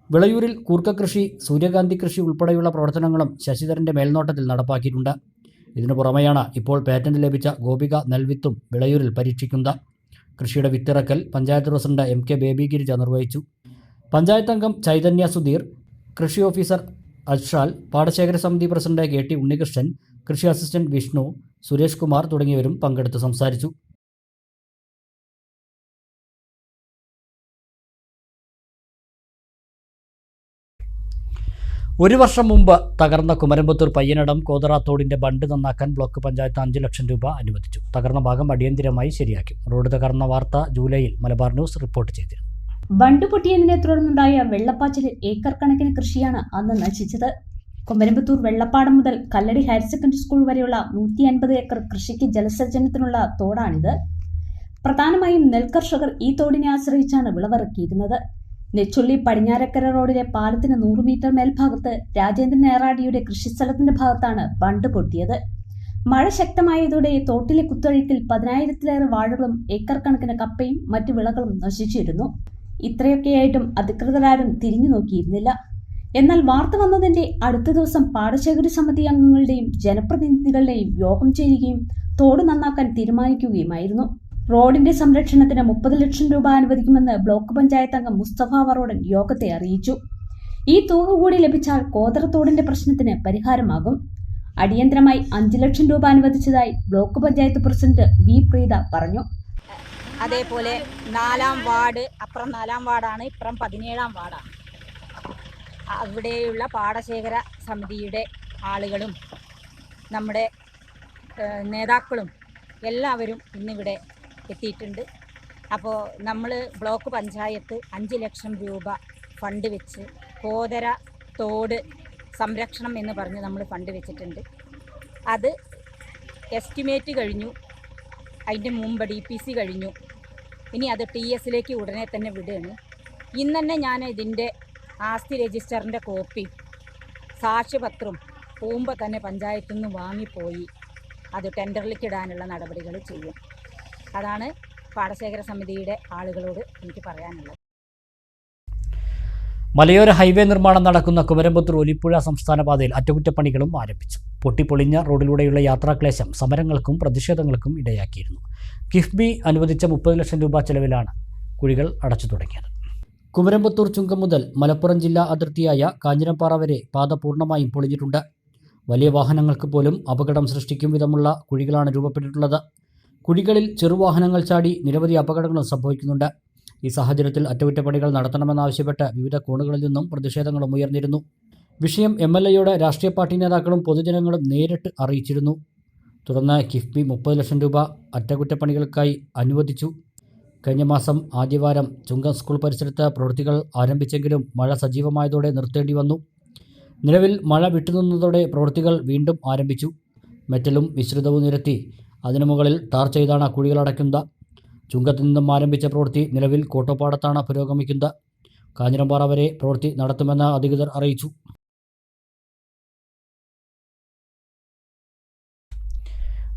Speaker 1: വിളയൂരിൽ കൂർക്ക കൃഷി, സൂര്യകാന്തി കൃഷി ഉൾപ്പെടെയുള്ള പ്രവർത്തനങ്ങളും ശശിധരൻ്റെ മേൽനോട്ടത്തിൽ നടപ്പാക്കിയിട്ടുണ്ട്. ഇതിനു പുറമെയാണ് ഇപ്പോൾ പേറ്റന്റ് ലഭിച്ച ഗോപിക നെൽവിത്തും വിളയൂരിൽ പരീക്ഷിക്കുന്നത്. കൃഷിയുടെ വിത്തിറക്കൽ പഞ്ചായത്ത് പ്രസിഡന്റ് MK ബേബി ഗിരിജ നിർവഹിച്ചു. പഞ്ചായത്ത് അംഗം ചൈതന്യ സുധീർ, കൃഷി ഓഫീസർ അജ്ഷാൽ, പാടശേഖര സമിതി പ്രസിഡന്റ് KT ഉണ്ണികൃഷ്ണൻ, കൃഷി അസിസ്റ്റന്റ് വിഷ്ണു, സുരേഷ് കുമാർ തുടങ്ങിയവരും പങ്കെടുത്ത് സംസാരിച്ചു. ഒരു വർഷം മുമ്പ് തകർന്ന കുമരമ്പത്തൂർ പയ്യനടം കോതറാത്തോടിന്റെ ബണ്ട് നന്നാക്കാൻ ബ്ലോക്ക് പഞ്ചായത്ത് 5 ലക്ഷം രൂപ അനുവദിച്ചു. തകർന്ന ഭാഗം അടിയന്തിരമായി ശരിയാക്കും. റോഡ് തകർന്ന വാർത്ത ജൂലൈയിൽ മലബാർ ന്യൂസ് റിപ്പോർട്ട് ചെയ്തിരുന്നു.
Speaker 10: ബണ്ട് പൊട്ടിയതിനെ തുടർന്നുണ്ടായ വെള്ളപ്പാച്ചിലിൽ ഏക്കർ കണക്കിന് കൃഷിയാണ് അന്ന് നശിച്ചത്. കുമരമ്പത്തൂർ വെള്ളപ്പാടം മുതൽ കല്ലടി ഹയർ സെക്കൻഡറി സ്കൂൾ വരെയുള്ള 150 ഏക്കർ കൃഷിക്ക് ജലസേചനത്തിനുള്ള തോടാണിത്. പ്രധാനമായും നെൽകർഷകർ ഈ തോടിനെ ആശ്രയിച്ചാണ് വിളവിറക്കിയിരുന്നത്. നെച്ചുള്ളി പടിഞ്ഞാറക്കര റോഡിലെ പാലത്തിന് 100 മീറ്റർ മേൽഭാഗത്ത് രാജേന്ദ്രൻ ഏറാടിയുടെ കൃഷിസ്ഥലത്തിന്റെ ഭാഗത്താണ് ബണ്ട് പൊട്ടിയത്. മഴ ശക്തമായതോടെ തോട്ടിലെ കുത്തൊഴുക്കിൽ 10,000-ലേറെ വാഴകളും ഏക്കർ കണക്കിന് കപ്പയും മറ്റു വിളകളും നശിച്ചിരുന്നു. ഇത്രയൊക്കെയായിട്ടും അധികൃതരാരും തിരിഞ്ഞു നോക്കിയിരുന്നില്ല. എന്നാൽ വാർത്ത വന്നതിന്റെ അടുത്ത ദിവസം പാടശേഖര സമിതി അംഗങ്ങളുടെയും ജനപ്രതിനിധികളുടെയും യോഗം ചേരുകയും തോട് നന്നാക്കാൻ തീരുമാനിക്കുകയുമായിരുന്നു. റോഡിന്റെ സംരക്ഷണത്തിന് 30 ലക്ഷം രൂപ അനുവദിക്കുമെന്ന് ബ്ലോക്ക് പഞ്ചായത്ത് അംഗം മുസ്തഫ വറോഡൻ യോഗത്തെ അറിയിച്ചു. ഈ തുക കൂടി ലഭിച്ചാൽ കോതറത്തോടിന്റെ പ്രശ്നത്തിന് പരിഹാരമാകും. അടിയന്തരമായി 5 ലക്ഷം രൂപ അനുവദിച്ചതായി block panchayat president V Preetha പറഞ്ഞു.
Speaker 11: അതേപോലെ 4-ാം വാർഡ്, അപ്പുറം 4-ാം വാർഡാണ്, ഇപ്പുറം 17-ാം വാർഡാണ്. അവിടെയുള്ള പാടശേഖര സമിതിയുടെ ആളുകളും നമ്മുടെ നേതാക്കളും എല്ലാവരും ഇന്നിവിടെ എത്തിയിട്ടുണ്ട്. അപ്പോൾ നമ്മൾ ബ്ലോക്ക് പഞ്ചായത്ത് 5 ലക്ഷം രൂപ ഫണ്ട് വെച്ച് കോതര തോട് സംരക്ഷണം എന്ന് പറഞ്ഞ് നമ്മൾ ഫണ്ട് വെച്ചിട്ടുണ്ട്. അത് എസ്റ്റിമേറ്റ് കഴിഞ്ഞു, അതിൻ്റെ മുമ്പ് DPC കഴിഞ്ഞു. ഇനി അത് TS ഉടനെ തന്നെ വിടുകയാണ്. ഇന്ന് തന്നെ ഞാൻ ഇതിൻ്റെ ആസ്തി രജിസ്റ്ററിൻ്റെ കോപ്പി സാക്ഷ്യപത്രം പോകുമ്പോൾ തന്നെ പഞ്ചായത്തിൽ നിന്ന് വാങ്ങിപ്പോയി അത് ടെൻഡറിലേക്ക് ഇടാനുള്ള നടപടികൾ ചെയ്യും. അതാണ് പാടശേഖര സമിതിയുടെ ആളുകളോട് എനിക്ക് പറയാനുള്ളത്.
Speaker 1: മലയോര ഹൈവേ നിർമ്മാണം നടക്കുന്ന കുമരമ്പത്തൂർ ഒലിപ്പുഴ സംസ്ഥാന പാതയിൽ അറ്റകുറ്റപ്പണികളും ആരംഭിച്ചു. പൊട്ടിപ്പൊളിഞ്ഞ റോഡിലൂടെയുള്ള യാത്രാക്ലേശം സമരങ്ങൾക്കും പ്രതിഷേധങ്ങൾക്കും ഇടയാക്കിയിരുന്നു. കിഫ്ബി അനുവദിച്ച 30 ലക്ഷം രൂപ ചെലവിലാണ് കുഴികൾ അടച്ചു തുടങ്ങിയത്. കുമരമ്പത്തൂർ ചുങ്കം മുതൽ മലപ്പുറം ജില്ലാ അതിർത്തിയായ കാഞ്ഞിരംപാറ വരെ പാത പൂർണ്ണമായും പൊളിഞ്ഞിട്ടുണ്ട്. വലിയ വാഹനങ്ങൾക്ക് പോലും അപകടം സൃഷ്ടിക്കും വിധമുള്ള കുഴികളാണ് രൂപപ്പെട്ടിട്ടുള്ളത്. കുഴികളിൽ ചെറുവാഹനങ്ങൾ ചാടി നിരവധി അപകടങ്ങളും സംഭവിക്കുന്നുണ്ട്. ഈ സാഹചര്യത്തിൽ അറ്റകുറ്റപ്പണികൾ നടത്തണമെന്നാവശ്യപ്പെട്ട് വിവിധ കോണുകളിൽ നിന്നും പ്രതിഷേധങ്ങളും ഉയർന്നിരുന്നു. വിഷയം MLAയോട് രാഷ്ട്രീയ പാർട്ടി നേതാക്കളും പൊതുജനങ്ങളും നേരിട്ട് അറിയിച്ചിരുന്നു. തുടർന്ന് കിഫ്ബി 30 ലക്ഷം രൂപ അറ്റകുറ്റപ്പണികൾക്കായി അനുവദിച്ചു. കഴിഞ്ഞ മാസം ആദ്യവാരം ചുങ്കം സ്കൂൾ പരിസരത്ത് പ്രവൃത്തികൾ ആരംഭിച്ചെങ്കിലും മഴ സജീവമായതോടെ നിർത്തേണ്ടി വന്നു. നിലവിൽ മഴ വിട്ടുനിന്നതോടെ പ്രവൃത്തികൾ വീണ്ടും ആരംഭിച്ചു. മെറ്റലും മിശ്രിതവും നിരത്തി അതിനു മുകളിൽ ടാർ ചെയ്താണ് കുഴികൾ അടയ്ക്കുന്നത്. ചുങ്കത്തു നിന്നും ആരംഭിച്ച പ്രവൃത്തി നിലവിൽ കോട്ടോപ്പാടത്താണ് പുരോഗമിക്കുന്നത്. കാഞ്ഞിരംപാറ വരെ പ്രവൃത്തി നടത്തുമെന്ന് അധികൃതർ അറിയിച്ചു.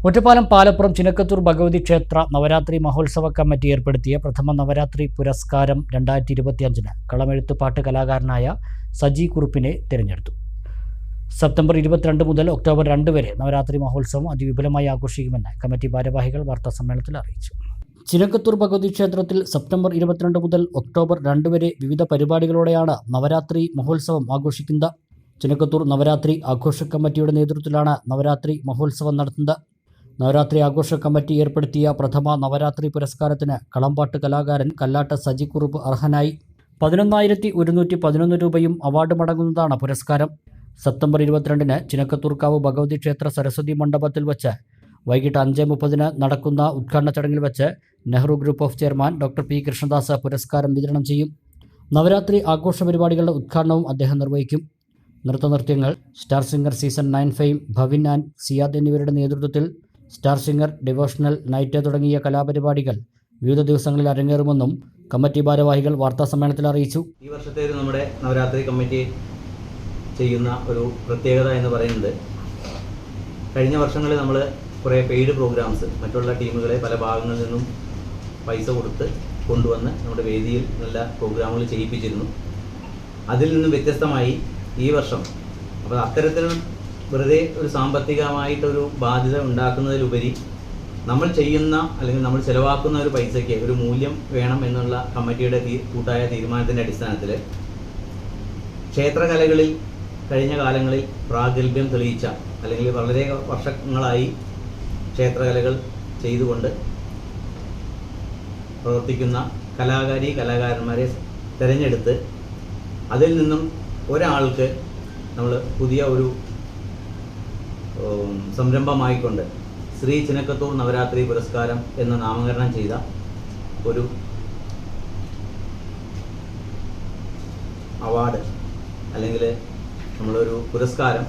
Speaker 1: ഒറ്റപ്പാലം പാലപ്പുറം ചിനക്കത്തൂർ ഭഗവതി ക്ഷേത്ര നവരാത്രി മഹോത്സവ കമ്മിറ്റി ഏർപ്പെടുത്തിയ പ്രഥമ നവരാത്രി പുരസ്കാരം 2025 കളമെഴുത്തുപാട്ട് കലാകാരനായ സജി കുറുപ്പിനെ തിരഞ്ഞെടുത്തു. സെപ്റ്റംബർ 22 മുതൽ ഒക്ടോബർ 2 വരെ നവരാത്രി മഹോത്സവം അതിവിപുലമായി ആഘോഷിക്കുമെന്ന് കമ്മിറ്റി ഭാരവാഹികൾ വാർത്താസമ്മേളനത്തിൽ അറിയിച്ചു. ചിനക്കത്തൂർ ഭഗവതി ക്ഷേത്രത്തിൽ സെപ്റ്റംബർ 22 മുതൽ ഒക്ടോബർ 2 വരെ വിവിധ പരിപാടികളോടെയാണ് നവരാത്രി മഹോത്സവം ആഘോഷിക്കുന്നത്. ചിനക്കത്തൂർ നവരാത്രി ആഘോഷ കമ്മിറ്റിയുടെ നേതൃത്വത്തിലാണ് നവരാത്രി മഹോത്സവം നടത്തുന്നത്. നവരാത്രി ആഘോഷ കമ്മിറ്റി ഏർപ്പെടുത്തിയ പ്രഥമ നവരാത്രി പുരസ്കാരത്തിന് കളംപാട്ട് കലാകാരൻ കല്ലാട്ട് സജി കുറുപ്പ് അർഹനായി. 11,111 രൂപയും അവാർഡുമടങ്ങുന്നതാണ് പുരസ്കാരം. സെപ്റ്റംബർ 22 ചിനക്കത്തൂർക്കാവ് ഭഗവതി ക്ഷേത്ര സരസ്വതി മണ്ഡപത്തിൽ വച്ച് വൈകിട്ട് 5:30 നടക്കുന്ന ഉദ്ഘാടന ചടങ്ങിൽ വച്ച് Nehru group of chairman doctor P Krishnadas പുരസ്കാരം വിതരണം ചെയ്യും. നവരാത്രി ആഘോഷ പരിപാടികളുടെ ഉദ്ഘാടനവും അദ്ദേഹം നിർവഹിക്കും. നൃത്തനൃത്യങ്ങൾ star singer season 9 fame Bhavin and Siyad എന്നിവരുടെ നേതൃത്വത്തിൽ സ്റ്റാർ സിംഗർ ഡിവോഷണൽ നൈറ്റ് തുടങ്ങിയ കലാപരിപാടികൾ വിവിധ ദിവസങ്ങളിൽ അരങ്ങേറുമെന്നും കമ്മിറ്റി ഭാരവാഹികൾ വാർത്താസമ്മേളനത്തിൽ അറിയിച്ചു.
Speaker 12: ഈ വർഷത്തെ നമ്മുടെ നവരാത്രി കമ്മിറ്റി ചെയ്യുന്ന ഒരു പ്രത്യേകത എന്ന് പറയുന്നത്, കഴിഞ്ഞ വർഷങ്ങളിൽ നമ്മൾ കുറേ പെയ്ഡ് പ്രോഗ്രാംസ് മറ്റുള്ള ടീമുകളെ പല ഭാഗങ്ങളിൽ നിന്നും പൈസ കൊടുത്ത് കൊണ്ടുവന്ന് നമ്മുടെ വേദിയിൽ നല്ല പ്രോഗ്രാമുകൾ ചെയ്യിപ്പിച്ചിരുന്നു. അതിൽ നിന്നും വ്യത്യസ്തമായി ഈ വർഷം അപ്പോൾ അത്തരത്തിൽ വെറുതെ ഒരു സാമ്പത്തികമായിട്ടൊരു ബാധ്യത ഉണ്ടാക്കുന്നതിലുപരി നമ്മൾ ചെയ്യുന്ന അല്ലെങ്കിൽ നമ്മൾ ചിലവാക്കുന്ന ഒരു പൈസയ്ക്ക് ഒരു മൂല്യം വേണം എന്നുള്ള കമ്മിറ്റിയുടെ കൂട്ടായ തീരുമാനത്തിൻ്റെ അടിസ്ഥാനത്തിൽ ക്ഷേത്രകലകളിൽ കഴിഞ്ഞ കാലങ്ങളിൽ പ്രാഗൽഭ്യം തെളിയിച്ച അല്ലെങ്കിൽ വളരെ വർഷങ്ങളായി ക്ഷേത്രകലകൾ ചെയ്തുകൊണ്ട് പ്രവർത്തിക്കുന്ന കലാകാരന്മാരെ തിരഞ്ഞെടുത്ത് അതിൽ നിന്നും ഒരാൾക്ക് നമ്മൾ പുതിയ ഒരു സംരംഭമായിക്കൊണ്ട് ശ്രീ ചിനക്കത്തൂർ നവരാത്രി പുരസ്കാരം എന്ന് നാമകരണം ചെയ്ത ഒരു അവാർഡ് അല്ലെങ്കിൽ നമ്മളൊരു പുരസ്കാരം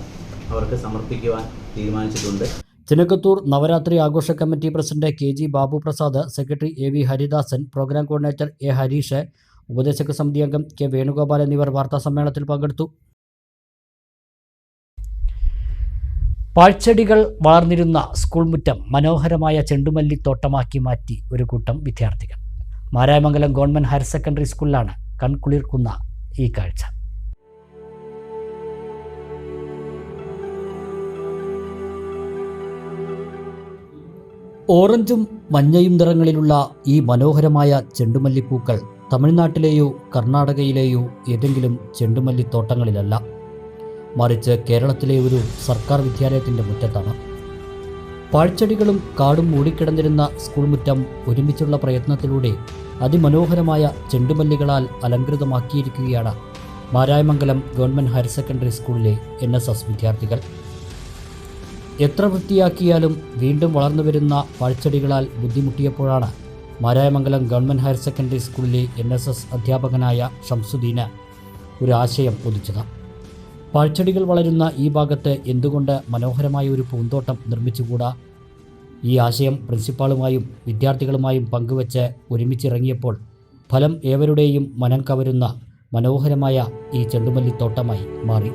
Speaker 12: അവർക്ക് സമർപ്പിക്കുവാൻ തീരുമാനിച്ചിട്ടുണ്ട്.
Speaker 1: ചിനക്കത്തൂർ നവരാത്രി ആഘോഷ committee president KG Babu Prasad, secretary AV Haridasan, programme coordinator A Harish, ഉപദേശക സമിതി അംഗം K വേണുഗോപാൽ എന്നിവർ വാർത്താസമ്മേളനത്തിൽ പങ്കെടുത്തു. പാഴ്ചെടികൾ വളർന്നിരുന്ന സ്കൂൾ മുറ്റം മനോഹരമായ ചെണ്ടുമല്ലിത്തോട്ടമാക്കി മാറ്റി ഒരു കൂട്ടം വിദ്യാർത്ഥികൾ. മാരായമംഗലം ഗവൺമെന്റ് ഹയർ സെക്കൻഡറി സ്കൂളിലാണ് കൺകുളിർക്കുന്ന ഈ കാഴ്ച. ഓറഞ്ചും മഞ്ഞയും നിറങ്ങളിലുള്ള ഈ മനോഹരമായ ചെണ്ടുമല്ലിപ്പൂക്കൾ തമിഴ്നാട്ടിലെയോ കർണാടകയിലെയോ ഏതെങ്കിലും ചെണ്ടുമല്ലിത്തോട്ടങ്ങളിലല്ല, മറിച്ച് കേരളത്തിലെ ഒരു സർക്കാർ വിദ്യാലയത്തിൻ്റെ മുറ്റത്താണ്. പാഴ്ചെടികളും കാടും മൂടിക്കിടന്നിരുന്ന സ്കൂൾ മുറ്റം ഒരുമിച്ചുള്ള പ്രയത്നത്തിലൂടെ അതിമനോഹരമായ ചെണ്ടുമല്ലികളാൽ അലങ്കൃതമാക്കിയിരിക്കുകയാണ് മാരായമംഗലം ഗവൺമെൻറ് ഹയർ സെക്കൻഡറി സ്കൂളിലെ NSS വിദ്യാർത്ഥികൾ. എത്ര വൃത്തിയാക്കിയാലും വീണ്ടും വളർന്നു വരുന്ന പാഴ്ചെടികളാൽ ബുദ്ധിമുട്ടിയപ്പോഴാണ് മാരായമംഗലം ഗവൺമെൻറ് ഹയർ സെക്കൻഡറി സ്കൂളിലെ NSS അധ്യാപകനായ ഷംസുദ്ദീന് ഒരു ആശയം ഉദിച്ചത്. പാഴ്ചെടികൾ വളരുന്ന ഈ ഭാഗത്ത് എന്തുകൊണ്ട് മനോഹരമായ ഒരു പൂന്തോട്ടം നിർമ്മിച്ചുകൂടാ? ഈ ആശയം പ്രിൻസിപ്പാളുമായും വിദ്യാർത്ഥികളുമായും പങ്കുവച്ച് ഒരുമിച്ചിറങ്ങിയപ്പോൾ ഫലം ഏവരുടെയും മനം കവരുന്ന മനോഹരമായ ഈ ചെണ്ടുമല്ലിത്തോട്ടമായി മാറി.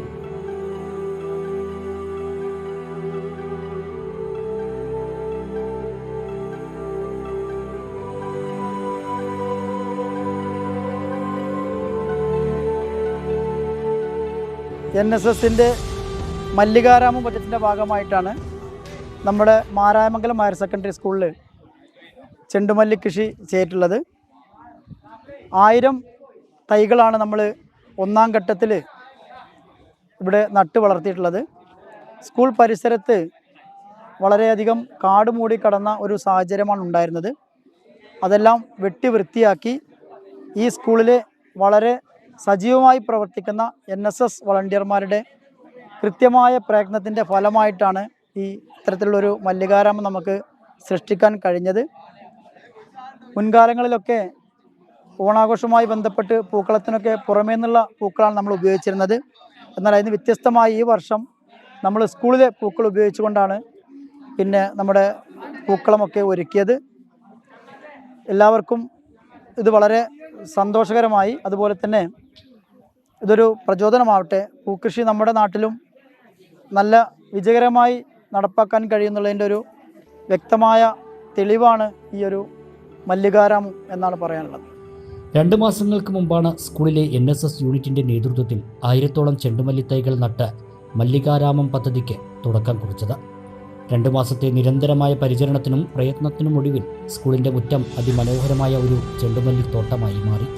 Speaker 13: NSSൻ്റെ മല്ലികാരാമം പ്രൊജക്റ്റിൻ്റെ ഭാഗമായിട്ടാണ് നമ്മുടെ മാരായമംഗലം ഹയർ സെക്കൻഡറി സ്കൂളിൽ ചെണ്ടുമല്ലി കൃഷി ചെയ്തിട്ടുള്ളത്. 1000 തൈകളാണ് നമ്മൾ ഒന്നാം ഘട്ടത്തിൽ ഇവിടെ നട്ട് വളർത്തിയിട്ടുള്ളത്. സ്കൂൾ പരിസരത്ത് വളരെയധികം കാട് മൂടി കടന്ന ഒരു സാഹചര്യമാണ് ഉണ്ടായിരുന്നത്. അതെല്ലാം വെട്ടി വൃത്തിയാക്കി ഈ സ്കൂളിൽ വളരെ സജീവമായി പ്രവർത്തിക്കുന്ന NSS വളണ്ടിയർമാരുടെ കൃത്യമായ പ്രയത്നത്തിൻ്റെ ഫലമായിട്ടാണ് ഈ ഇത്തരത്തിലുള്ളൊരു മല്ലികാരാമം നമുക്ക് സൃഷ്ടിക്കാൻ കഴിഞ്ഞത്. മുൻകാലങ്ങളിലൊക്കെ ഓണാഘോഷവുമായി ബന്ധപ്പെട്ട് പൂക്കളത്തിനൊക്കെ പുറമേ നിന്നുള്ള പൂക്കളാണ് നമ്മൾ ഉപയോഗിച്ചിരുന്നത്. എന്നാൽ അതിന് വ്യത്യസ്തമായി ഈ വർഷം നമ്മൾ സ്കൂളിലെ പൂക്കൾ ഉപയോഗിച്ചുകൊണ്ടാണ് പിന്നെ നമ്മുടെ പൂക്കളമൊക്കെ ഒരുക്കിയത്. എല്ലാവർക്കും ഇത് വളരെ സന്തോഷകരമായി. അതുപോലെ തന്നെ ഇതൊരു പ്രചോദനമാവട്ടെ. പൂക്കൃഷി നമ്മുടെ നാട്ടിലും നല്ല വിജയകരമായി നടപ്പാക്കാൻ കഴിയുന്നുള്ളതിൻ്റെ ഒരു വ്യക്തമായ തെളിവാണ് ഈ ഒരു മല്ലികാരാമം എന്നാണ് പറയാനുള്ളത്.
Speaker 1: 2 മാസങ്ങൾക്ക് മുമ്പാണ് സ്കൂളിലെ NSS യൂണിറ്റിൻ്റെ നേതൃത്വത്തിൽ 1000-ഓളം ചെണ്ടുമല്ലിത്തൈകൾ നട്ട് മല്ലികാരാമം പദ്ധതിക്ക് തുടക്കം കുറിച്ചത്. 2 മാസത്തെ നിരന്തരമായ പരിചരണത്തിനും പ്രയത്നത്തിനുമൊടുവിൽ സ്കൂളിൻ്റെ മുറ്റം അതിമനോഹരമായ ഒരു ചെണ്ടുമല്ലിത്തോട്ടമായി മാറി.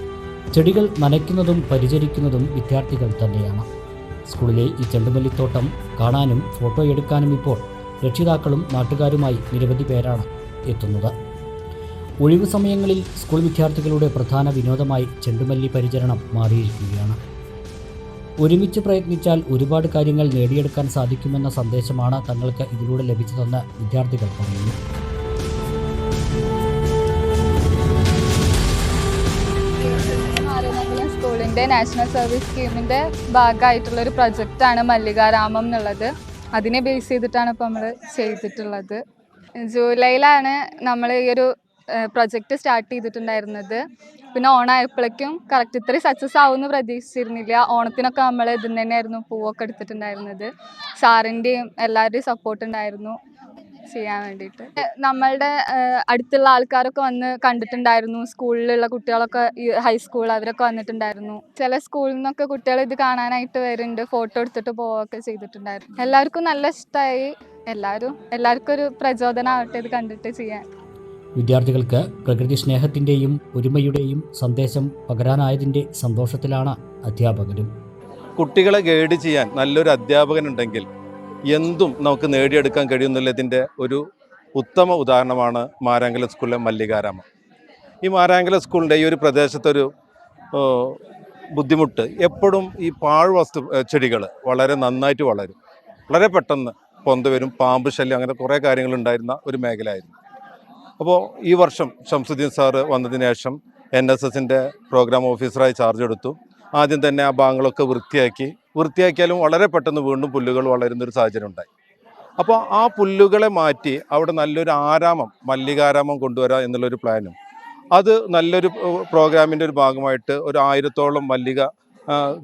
Speaker 1: ചെടികൾ നനയ്ക്കുന്നതും പരിചരിക്കുന്നതും വിദ്യാർത്ഥികൾ തന്നെയാണ്. സ്കൂളിലെ ഈ ചെണ്ടുമല്ലിത്തോട്ടം കാണാനും ഫോട്ടോ എടുക്കാനും ഇപ്പോൾ രക്ഷിതാക്കളും നാട്ടുകാരുമായി നിരവധി പേരാണ് എത്തുന്നത്. ഒഴിവു സമയങ്ങളിൽ സ്കൂൾ വിദ്യാർത്ഥികളുടെ പ്രധാന വിനോദമായി ചെണ്ടുമല്ലി പരിചരണം മാറിയിരിക്കുകയാണ്. ഒരുമിച്ച് പ്രയത്നിച്ചാൽ ഒരുപാട് കാര്യങ്ങൾ നേടിയെടുക്കാൻ സാധിക്കുമെന്ന സന്ദേശമാണ് തങ്ങൾക്ക് ഇതിലൂടെ ലഭിച്ചതെന്ന് വിദ്യാർത്ഥികൾ പറയുന്നു.
Speaker 14: സ്കൂളിൻ്റെ നാഷണൽ സർവീസ് സ്കീമിൻ്റെ ഭാഗമായിട്ടുള്ളൊരു പ്രൊജക്റ്റാണ് മല്ലികാരാമം എന്നുള്ളത്. അതിനെ ബേസ് ചെയ്തിട്ടാണ് ഇപ്പോൾ നമ്മൾ ചെയ്തിട്ടുള്ളത്. ജൂലൈയിലാണ് നമ്മൾ ഈ ഒരു പ്രൊജക്റ്റ് സ്റ്റാർട്ട് ചെയ്തിട്ടുണ്ടായിരുന്നത്. പിന്നെ ഓണമായപ്പോഴേക്കും കറക്റ്റ് ഇത്രയും സക്സസ് ആവുമെന്ന് പ്രതീക്ഷിച്ചിരുന്നില്ല. ഓണത്തിനൊക്കെ നമ്മൾ ഇതിൽ തന്നെയായിരുന്നു പൂവൊക്കെ എടുത്തിട്ടുണ്ടായിരുന്നത്. സാറിൻ്റെയും എല്ലാവരുടെയും സപ്പോർട്ട് ഉണ്ടായിരുന്നു ചെയ്യാൻ വേണ്ടിയിട്ട്. നമ്മളുടെ അടുത്തുള്ള ആൾക്കാരൊക്കെ വന്ന് കണ്ടിട്ടുണ്ടായിരുന്നു. സ്കൂളിലുള്ള കുട്ടികളൊക്കെ ഹൈസ്കൂൾ അവരൊക്കെ വന്നിട്ടുണ്ടായിരുന്നു. ചില സ്കൂളിൽ നിന്നൊക്കെ കുട്ടികൾ ഇത് കാണാനായിട്ട് വരുന്നുണ്ട്, ഫോട്ടോ എടുത്തിട്ട് പോവുകയൊക്കെ ചെയ്തിട്ടുണ്ടായിരുന്നു. എല്ലാവർക്കും നല്ല ഇഷ്ടമായി. എല്ലാവർക്കും ഒരു പ്രചോദനമാവട്ടെ ഇത് കണ്ടിട്ട് ചെയ്യാൻ.
Speaker 1: വിദ്യാർത്ഥികൾക്ക് പ്രകൃതി സ്നേഹത്തിൻ്റെയും ഒരുമയുടെയും സന്ദേശം പകരാനായതിൻ്റെ സന്തോഷത്തിലാണ് അധ്യാപകരും.
Speaker 15: കുട്ടികളെ ഗൈഡ് ചെയ്യാൻ നല്ലൊരു അധ്യാപകനുണ്ടെങ്കിൽ എന്തും നമുക്ക് നേടിയെടുക്കാൻ കഴിയുന്നുള്ളതിൻ്റെ ഒരു ഉത്തമ ഉദാഹരണമാണ് മാരാങ്കലം സ്കൂളിലെ മല്ലികാരാമം. ഈ മാരാങ്കലം സ്കൂളിൻ്റെ ഈ ഒരു പ്രദേശത്തൊരു ബുദ്ധിമുട്ട് എപ്പോഴും ഈ പാഴ്വസ്തു ചെടികൾ വളരെ നന്നായിട്ട് വളരും, വളരെ പെട്ടെന്ന് പൊന്ത വരും, പാമ്പ് ശല്യം, അങ്ങനെ കുറേ കാര്യങ്ങളുണ്ടായിരുന്ന ഒരു മേഖലയായിരുന്നു. അപ്പോൾ ഈ വർഷം ഷംസുദ്ദീൻ സാറ് വന്നതിന് ശേഷം NSSൻ്റെ പ്രോഗ്രാം ഓഫീസറായി ചാർജ് എടുത്തു. ആദ്യം തന്നെ ആ ഭാഗങ്ങളൊക്കെ വൃത്തിയാക്കിയാലും വളരെ പെട്ടെന്ന് വീണ്ടും പുല്ലുകൾ വളരുന്നൊരു സാഹചര്യം ഉണ്ടായി. അപ്പോൾ ആ പുല്ലുകളെ മാറ്റി അവിടെ നല്ലൊരു മല്ലികാരാമം കൊണ്ടുവരാം എന്നുള്ളൊരു പ്ലാനും, അത് നല്ലൊരു പ്രോഗ്രാമിൻ്റെ ഒരു ഭാഗമായിട്ട് ഒരു 1000-ഓളം മല്ലിക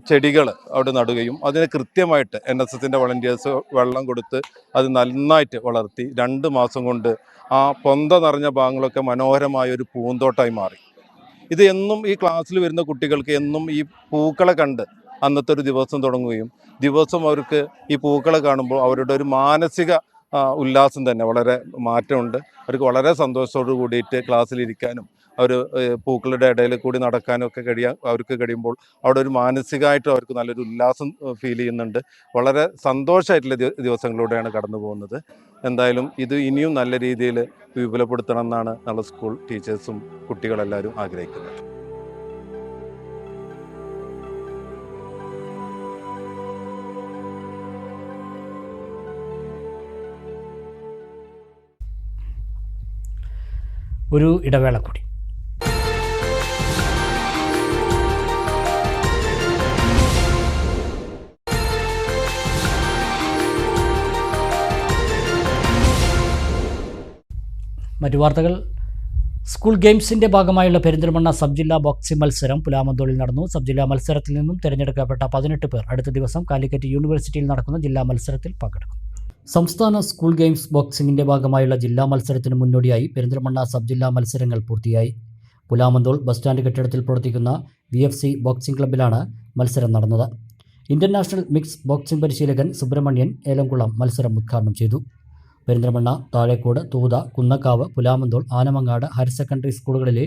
Speaker 15: ചെടികൾ അവിടെ നടുകയും അതിന് കൃത്യമായിട്ട് NSSൻ്റെ വളണ്ടിയേഴ്സ് വെള്ളം കൊടുത്ത് അത് നന്നായിട്ട് വളർത്തി 2 മാസം കൊണ്ട് ആ പൊന്ത നിറഞ്ഞ ഭാഗങ്ങളൊക്കെ മനോഹരമായ ഒരു പൂന്തോട്ടമായി മാറി. ഇത് എന്നും ഈ ക്ലാസ്സിൽ വരുന്ന കുട്ടികൾക്ക് എന്നും ഈ പൂക്കളെ കണ്ട് അന്നത്തെ ഒരു ദിവസം തുടങ്ങുകയും ദിവസം അവർക്ക് ഈ പൂക്കളെ കാണുമ്പോൾ അവരുടെ ഒരു മാനസിക ഉല്ലാസം തന്നെ വളരെ മാറ്റമുണ്ട്. അവർക്ക് വളരെ സന്തോഷത്തോടു കൂടിയിട്ട് ക്ലാസ്സിലിരിക്കാനും അവർ പൂക്കളുടെ ഇടയിൽ കൂടി നടക്കാനും ഒക്കെ അവർക്ക് കഴിയുമ്പോൾ അവിടെ ഒരു മാനസികമായിട്ട് അവർക്ക് നല്ലൊരു ഉല്ലാസം ഫീൽ ചെയ്യുന്നുണ്ട്. വളരെ സന്തോഷമായിട്ടുള്ള ദിവസങ്ങളിലൂടെയാണ് കടന്നു പോകുന്നത്. എന്തായാലും ഇത് ഇനിയും നല്ല രീതിയിൽ വിപുലപ്പെടുത്തണം എന്നാണ് നമ്മുടെ സ്കൂൾ ടീച്ചേഴ്സും കുട്ടികളെല്ലാവരും ആഗ്രഹിക്കുന്നത്.
Speaker 1: ഒരു ഇടവേള കൂടി. മറ്റു വാർത്തകൾ. സ്കൂൾ ഗെയിംസിന്റെ ഭാഗമായുള്ള പെരിന്തൽമണ്ണ സബ് ജില്ലാ ബോക്സിംഗ് മത്സരം പുലാമന്തോളിൽ നടന്നു. സബ് ജില്ലാ മത്സരത്തിൽ നിന്നും തിരഞ്ഞെടുക്കപ്പെട്ട 18 പേർ അടുത്ത ദിവസം കാലിക്കറ്റ് യൂണിവേഴ്സിറ്റിയിൽ നടക്കുന്ന ജില്ലാ മത്സരത്തിൽ പങ്കെടുക്കും. സംസ്ഥാന സ്കൂൾ ഗെയിംസ് ബോക്സിംഗിന്റെ ഭാഗമായുള്ള ജില്ലാ മത്സരത്തിന് മുന്നോടിയായി പെരിന്തൽമണ്ണ സബ് ജില്ലാ മത്സരങ്ങൾ പൂർത്തിയായി. പുലാമന്തോൾ ബസ് സ്റ്റാൻഡ് കെട്ടിടത്തിൽ പ്രവർത്തിക്കുന്ന VFC ബോക്സിംഗ് ക്ലബ്ബിലാണ് മത്സരം നടന്നത്. ഇന്റർനാഷണൽ മിക്സ് ബോക്സിംഗ് പരിശീലകൻ സുബ്രഹ്മണ്യൻ ഏലംകുളം മത്സരം ഉദ്ഘാടനം ചെയ്തു. പെരിന്തൽമണ്ണ, താഴേക്കോട്, തൂത, കുന്നക്കാവ്, പുലാമന്തോൾ, ആനമങ്ങാട് ഹയർ സെക്കൻഡറി സ്കൂളുകളിലെ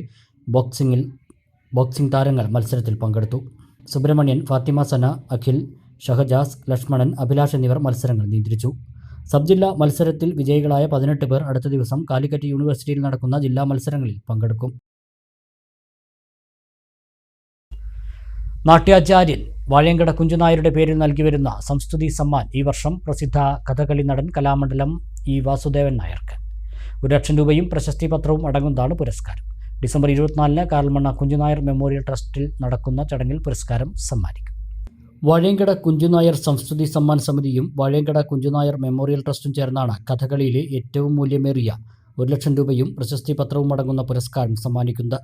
Speaker 1: ബോക്സിംഗ് താരങ്ങൾ മത്സരത്തിൽ പങ്കെടുത്തു. സുബ്രഹ്മണ്യൻ, ഫാത്തിമ സന, അഖിൽ, ഷഹജാസ്, ലക്ഷ്മണൻ, അഭിലാഷ് എന്നിവർ മത്സരങ്ങൾ നിയന്ത്രിച്ചു. സബ് ജില്ലാ മത്സരത്തിൽ വിജയികളായ 18 പേർ അടുത്ത ദിവസം കാലിക്കറ്റ് യൂണിവേഴ്സിറ്റിയിൽ നടക്കുന്ന ജില്ലാ മത്സരങ്ങളിൽ പങ്കെടുക്കും. നാട്യാചാര്യൻ വാഴയങ്കട കുഞ്ചുനായരുടെ പേരിൽ നൽകിവരുന്ന സംസ്തുതി സമ്മാൻ ഈ വർഷം പ്രസിദ്ധ കഥകളി നടൻ കലാമണ്ഡലം E. വാസുദേവൻ നായർക്ക്. 1,00,000 രൂപയും പ്രശസ്തി പത്രവും അടങ്ങുന്നതാണ് പുരസ്കാരം. ഡിസംബർ 24-ന് കാർൽമണ്ണ കുഞ്ചുനായർ മെമ്മോറിയൽ ട്രസ്റ്റിൽ നടക്കുന്ന ചടങ്ങിൽ പുരസ്കാരം സമ്മാനിക്കും. വാഴയങ്കട കുഞ്ചുനായർ സംസ്തുതി സമ്മാൻ സമിതിയും വാഴയങ്കട കുഞ്ചുനായർ മെമ്മോറിയൽ ട്രസ്റ്റും ചേർന്നാണ് കഥകളിയിലെ ഏറ്റവും മൂല്യമേറിയ 1,00,000 രൂപയും പ്രശസ്തി പത്രവും അടങ്ങുന്ന പുരസ്കാരം സമ്മാനിക്കുന്നത്.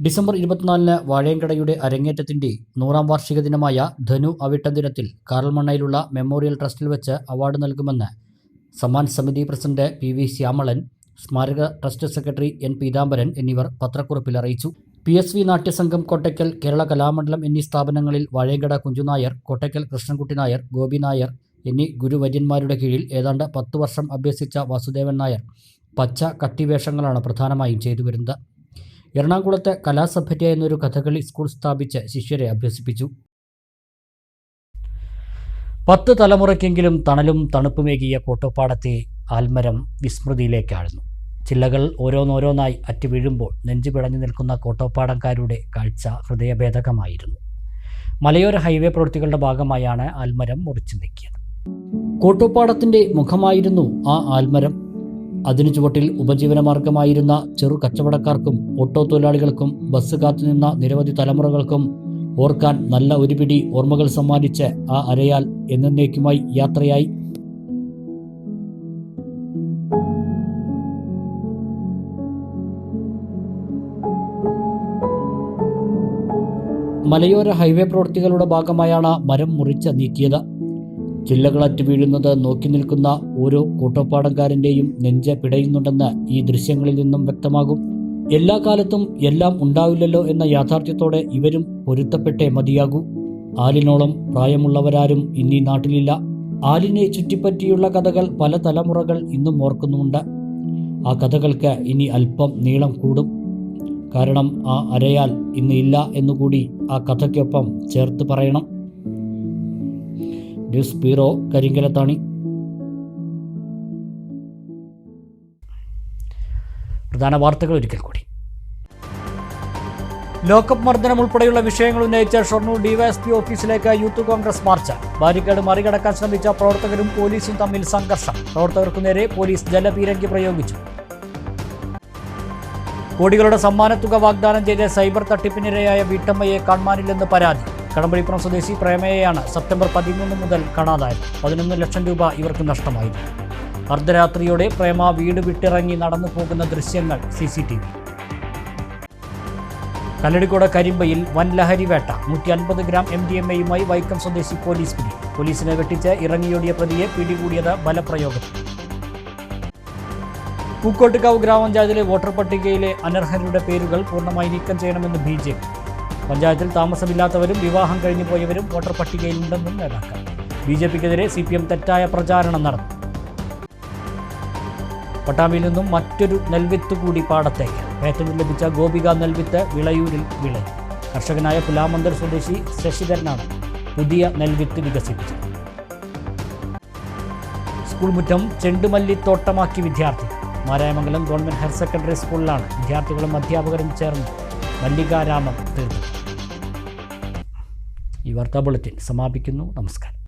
Speaker 1: ഡിസംബർ 24-ന് വാഴയങ്കടയുടെ അരങ്ങേറ്റത്തിൻ്റെ 100-ാം വാർഷിക ദിനമായ ധനു അവിട്ട ദിനത്തിൽ കാർൽമണ്ണയിലുള്ള മെമ്മോറിയൽ ട്രസ്റ്റിൽ വെച്ച് അവാർഡ് നൽകുമെന്ന് സമ്മാൻ സമിതി പ്രസിഡന്റ് PV ശ്യാമളൻ, സ്മാരക ട്രസ്റ്റ് സെക്രട്ടറി N. പീതാംബരൻ എന്നിവർ പത്രക്കുറിപ്പിൽ അറിയിച്ചു. PSV നാട്യസംഘം കോട്ടയ്ക്കൽ, കേരള കലാമണ്ഡലം എന്നീ സ്ഥാപനങ്ങളിൽ വാഴയങ്കട കുഞ്ചുനായർ, കോട്ടയ്ക്കൽ കൃഷ്ണൻകുട്ടി നായർ, ഗോപി നായർ എന്നീ ഗുരുവര്യന്മാരുടെ കീഴിൽ ഏതാണ്ട് 10 വർഷം അഭ്യസിച്ച വാസുദേവൻ നായർ പച്ച കട്ടിവേഷങ്ങളാണ് പ്രധാനമായും ചെയ്തുവരുന്നത്. എറണാകുളത്ത് കലാസഭ്യത എന്നൊരു കഥകളി സ്കൂൾ സ്ഥാപിച്ച് ശിഷ്യരെ അഭ്യസിപ്പിച്ചു. 10 തലമുറയ്ക്കെങ്കിലും തണലും തണുപ്പുമേകിയ കോട്ടോപ്പാടത്തെ ആൽമരം വിസ്മൃതിയിലേക്കാഴ്ന്നു. ചില്ലകൾ ഓരോന്നോരോന്നായി അറ്റുവീഴുമ്പോൾ നെഞ്ചു പിടഞ്ഞു നിൽക്കുന്ന കോട്ടോപ്പാടംകാരുടെ കാഴ്ച ഹൃദയഭേദകമായിരുന്നു. മലയോര ഹൈവേ പ്രവൃത്തികളുടെ ഭാഗമായാണ് ആൽമരം മുറിച്ചു നീക്കിയത്. കോട്ടോപ്പാടത്തിൻ്റെ മുഖമായിരുന്നു ആ ആൽമരം. അതിനു ചുവട്ടിൽ ഉപജീവനമാർഗമായിരുന്ന ചെറു കച്ചവടക്കാർക്കും ഓട്ടോ തൊഴിലാളികൾക്കും ബസ് കാത്തുനിന്ന നിരവധി തലമുറകൾക്കും ഓർക്കാൻ നല്ല ഒരു പിടി ഓർമ്മകൾ സമ്മാനിച്ച് ആ അരയാൽ എന്നേക്കുമായി യാത്രയായി. മലയോര ഹൈവേ പ്രവൃത്തികളുടെ ഭാഗമായാണ് മരം മുറിച്ച് നീക്കിയത്. ചില്ലകളറ്റ് വീഴുന്നത് നോക്കി നിൽക്കുന്ന ഓരോ കോട്ടോപ്പാടംകാരൻ്റെയും നെഞ്ച് പിടയുന്നുണ്ടെന്ന് ഈ ദൃശ്യങ്ങളിൽ നിന്നും വ്യക്തമാകും. എല്ലാ കാലത്തും എല്ലാം ഉണ്ടാവില്ലല്ലോ എന്ന യാഥാർത്ഥ്യത്തോടെ ഇവരും പൊരുത്തപ്പെട്ടേ മതിയാകൂ. ആലിനോളം പ്രായമുള്ളവരാരും ഇന്നീ നാട്ടിലില്ല. ആലിനെ ചുറ്റിപ്പറ്റിയുള്ള കഥകൾ പല തലമുറകൾ ഇന്നും ഓർക്കുന്നുണ്ട്. ആ കഥകൾക്ക് ഇനി അല്പം നീളം കൂടും. കാരണം ആ അരയാൽ ഇന്ന് ഇല്ല എന്നുകൂടി ആ കഥയ്ക്കൊപ്പം ചേർത്ത് പറയണം. News bureau, Karinkallathani. പ്രധാന വാർത്തകൾ ഒരിക്കൽ കൂടി. ലോക്കപ്പ് മർദ്ദനം ഉൾപ്പെടെയുള്ള വിഷയങ്ങൾ ഉന്നയിച്ച ഷൊർണൂർ DYSP ഓഫീസിലേക്ക് യൂത്ത് കോൺഗ്രസ് മാർച്ച്. ബാരിക്കേഡ് മറികടക്കാൻ ശ്രമിച്ച പ്രവർത്തകരും പോലീസും തമ്മിൽ സംഘർഷം. പ്രവർത്തകർക്കു നേരെ പോലീസ് ജലപീരങ്കി പ്രയോഗിച്ചു. കോടികളുടെ സമ്മാനത്തുക വാഗ്ദാനം ചെയ്ത് സൈബർ തട്ടിപ്പിനിരയായ വീട്ടമ്മയെ കാണാനില്ലെന്ന് പരാതി. കടമ്പഴിപ്പുറം സ്വദേശി പ്രേമയെയാണ് സെപ്റ്റംബർ 13 മുതൽ കാണാതായത്. 11 ലക്ഷം രൂപ ഇവർക്ക് നഷ്ടമായിരുന്നു. അർദ്ധരാത്രിയോടെ പ്രേമ വീട് വിട്ടിറങ്ങി നടന്നു പോകുന്ന ദൃശ്യങ്ങൾ CCTV. കല്ലടിക്കോട് കരിമ്പയിൽ വൻ ലഹരി വേട്ട. 150 ഗ്രാം MDMA-യുമായി വൈക്കം സ്വദേശി പോലീസ് പിടി. പോലീസിനെ വെട്ടിച്ച് ഇറങ്ങിയോടിയ പ്രതിയെ പിടികൂടിയത് ബലപ്രയോഗം. പൂക്കോട്ടുകാവ് ഗ്രാമപഞ്ചായത്തിലെ വോട്ടർ പട്ടികയിലെ അനർഹരുടെ പേരുകൾ പൂർണ്ണമായി നീക്കം ചെയ്യണമെന്ന് BJP. പഞ്ചായത്തിൽ താമസമില്ലാത്തവരും വിവാഹം കഴിഞ്ഞു പോയവരും വോട്ടർ പട്ടികയിലുണ്ടെന്നും നേതാക്കൾ. BJPക്കെതിരെ CPM തെറ്റായ പ്രചാരണം നടന്നു. പട്ടാമ്പിയിൽ നിന്നും മറ്റൊരു നെൽവിത്ത് കൂടി പാടത്തേക്ക്. പേറ്റന്റ് ലഭിച്ച ഗോപിക നെൽവിത്ത് വിളയൂരിൽ വിളയും. കർഷകനായ പുലാമന്തൽ സ്വദേശി ശശിധരനാണ് പുതിയ നെൽവിത്ത് വികസിപ്പിച്ചത്. സ്കൂൾ മുറ്റം ചെണ്ടുമല്ലിത്തോട്ടമാക്കി വിദ്യാർത്ഥികൾ. മാരായമംഗലം ഗവൺമെന്റ് ഹയർ സെക്കൻഡറി സ്കൂളിലാണ് വിദ്യാർത്ഥികളും അധ്യാപകരും ചേർന്ന് മല്ലികാരാമം തീർന്നത്. ഈ വാർത്താ ബുള്ളറ്റിൻ സമാപിക്കുന്നു. നമസ്കാരം.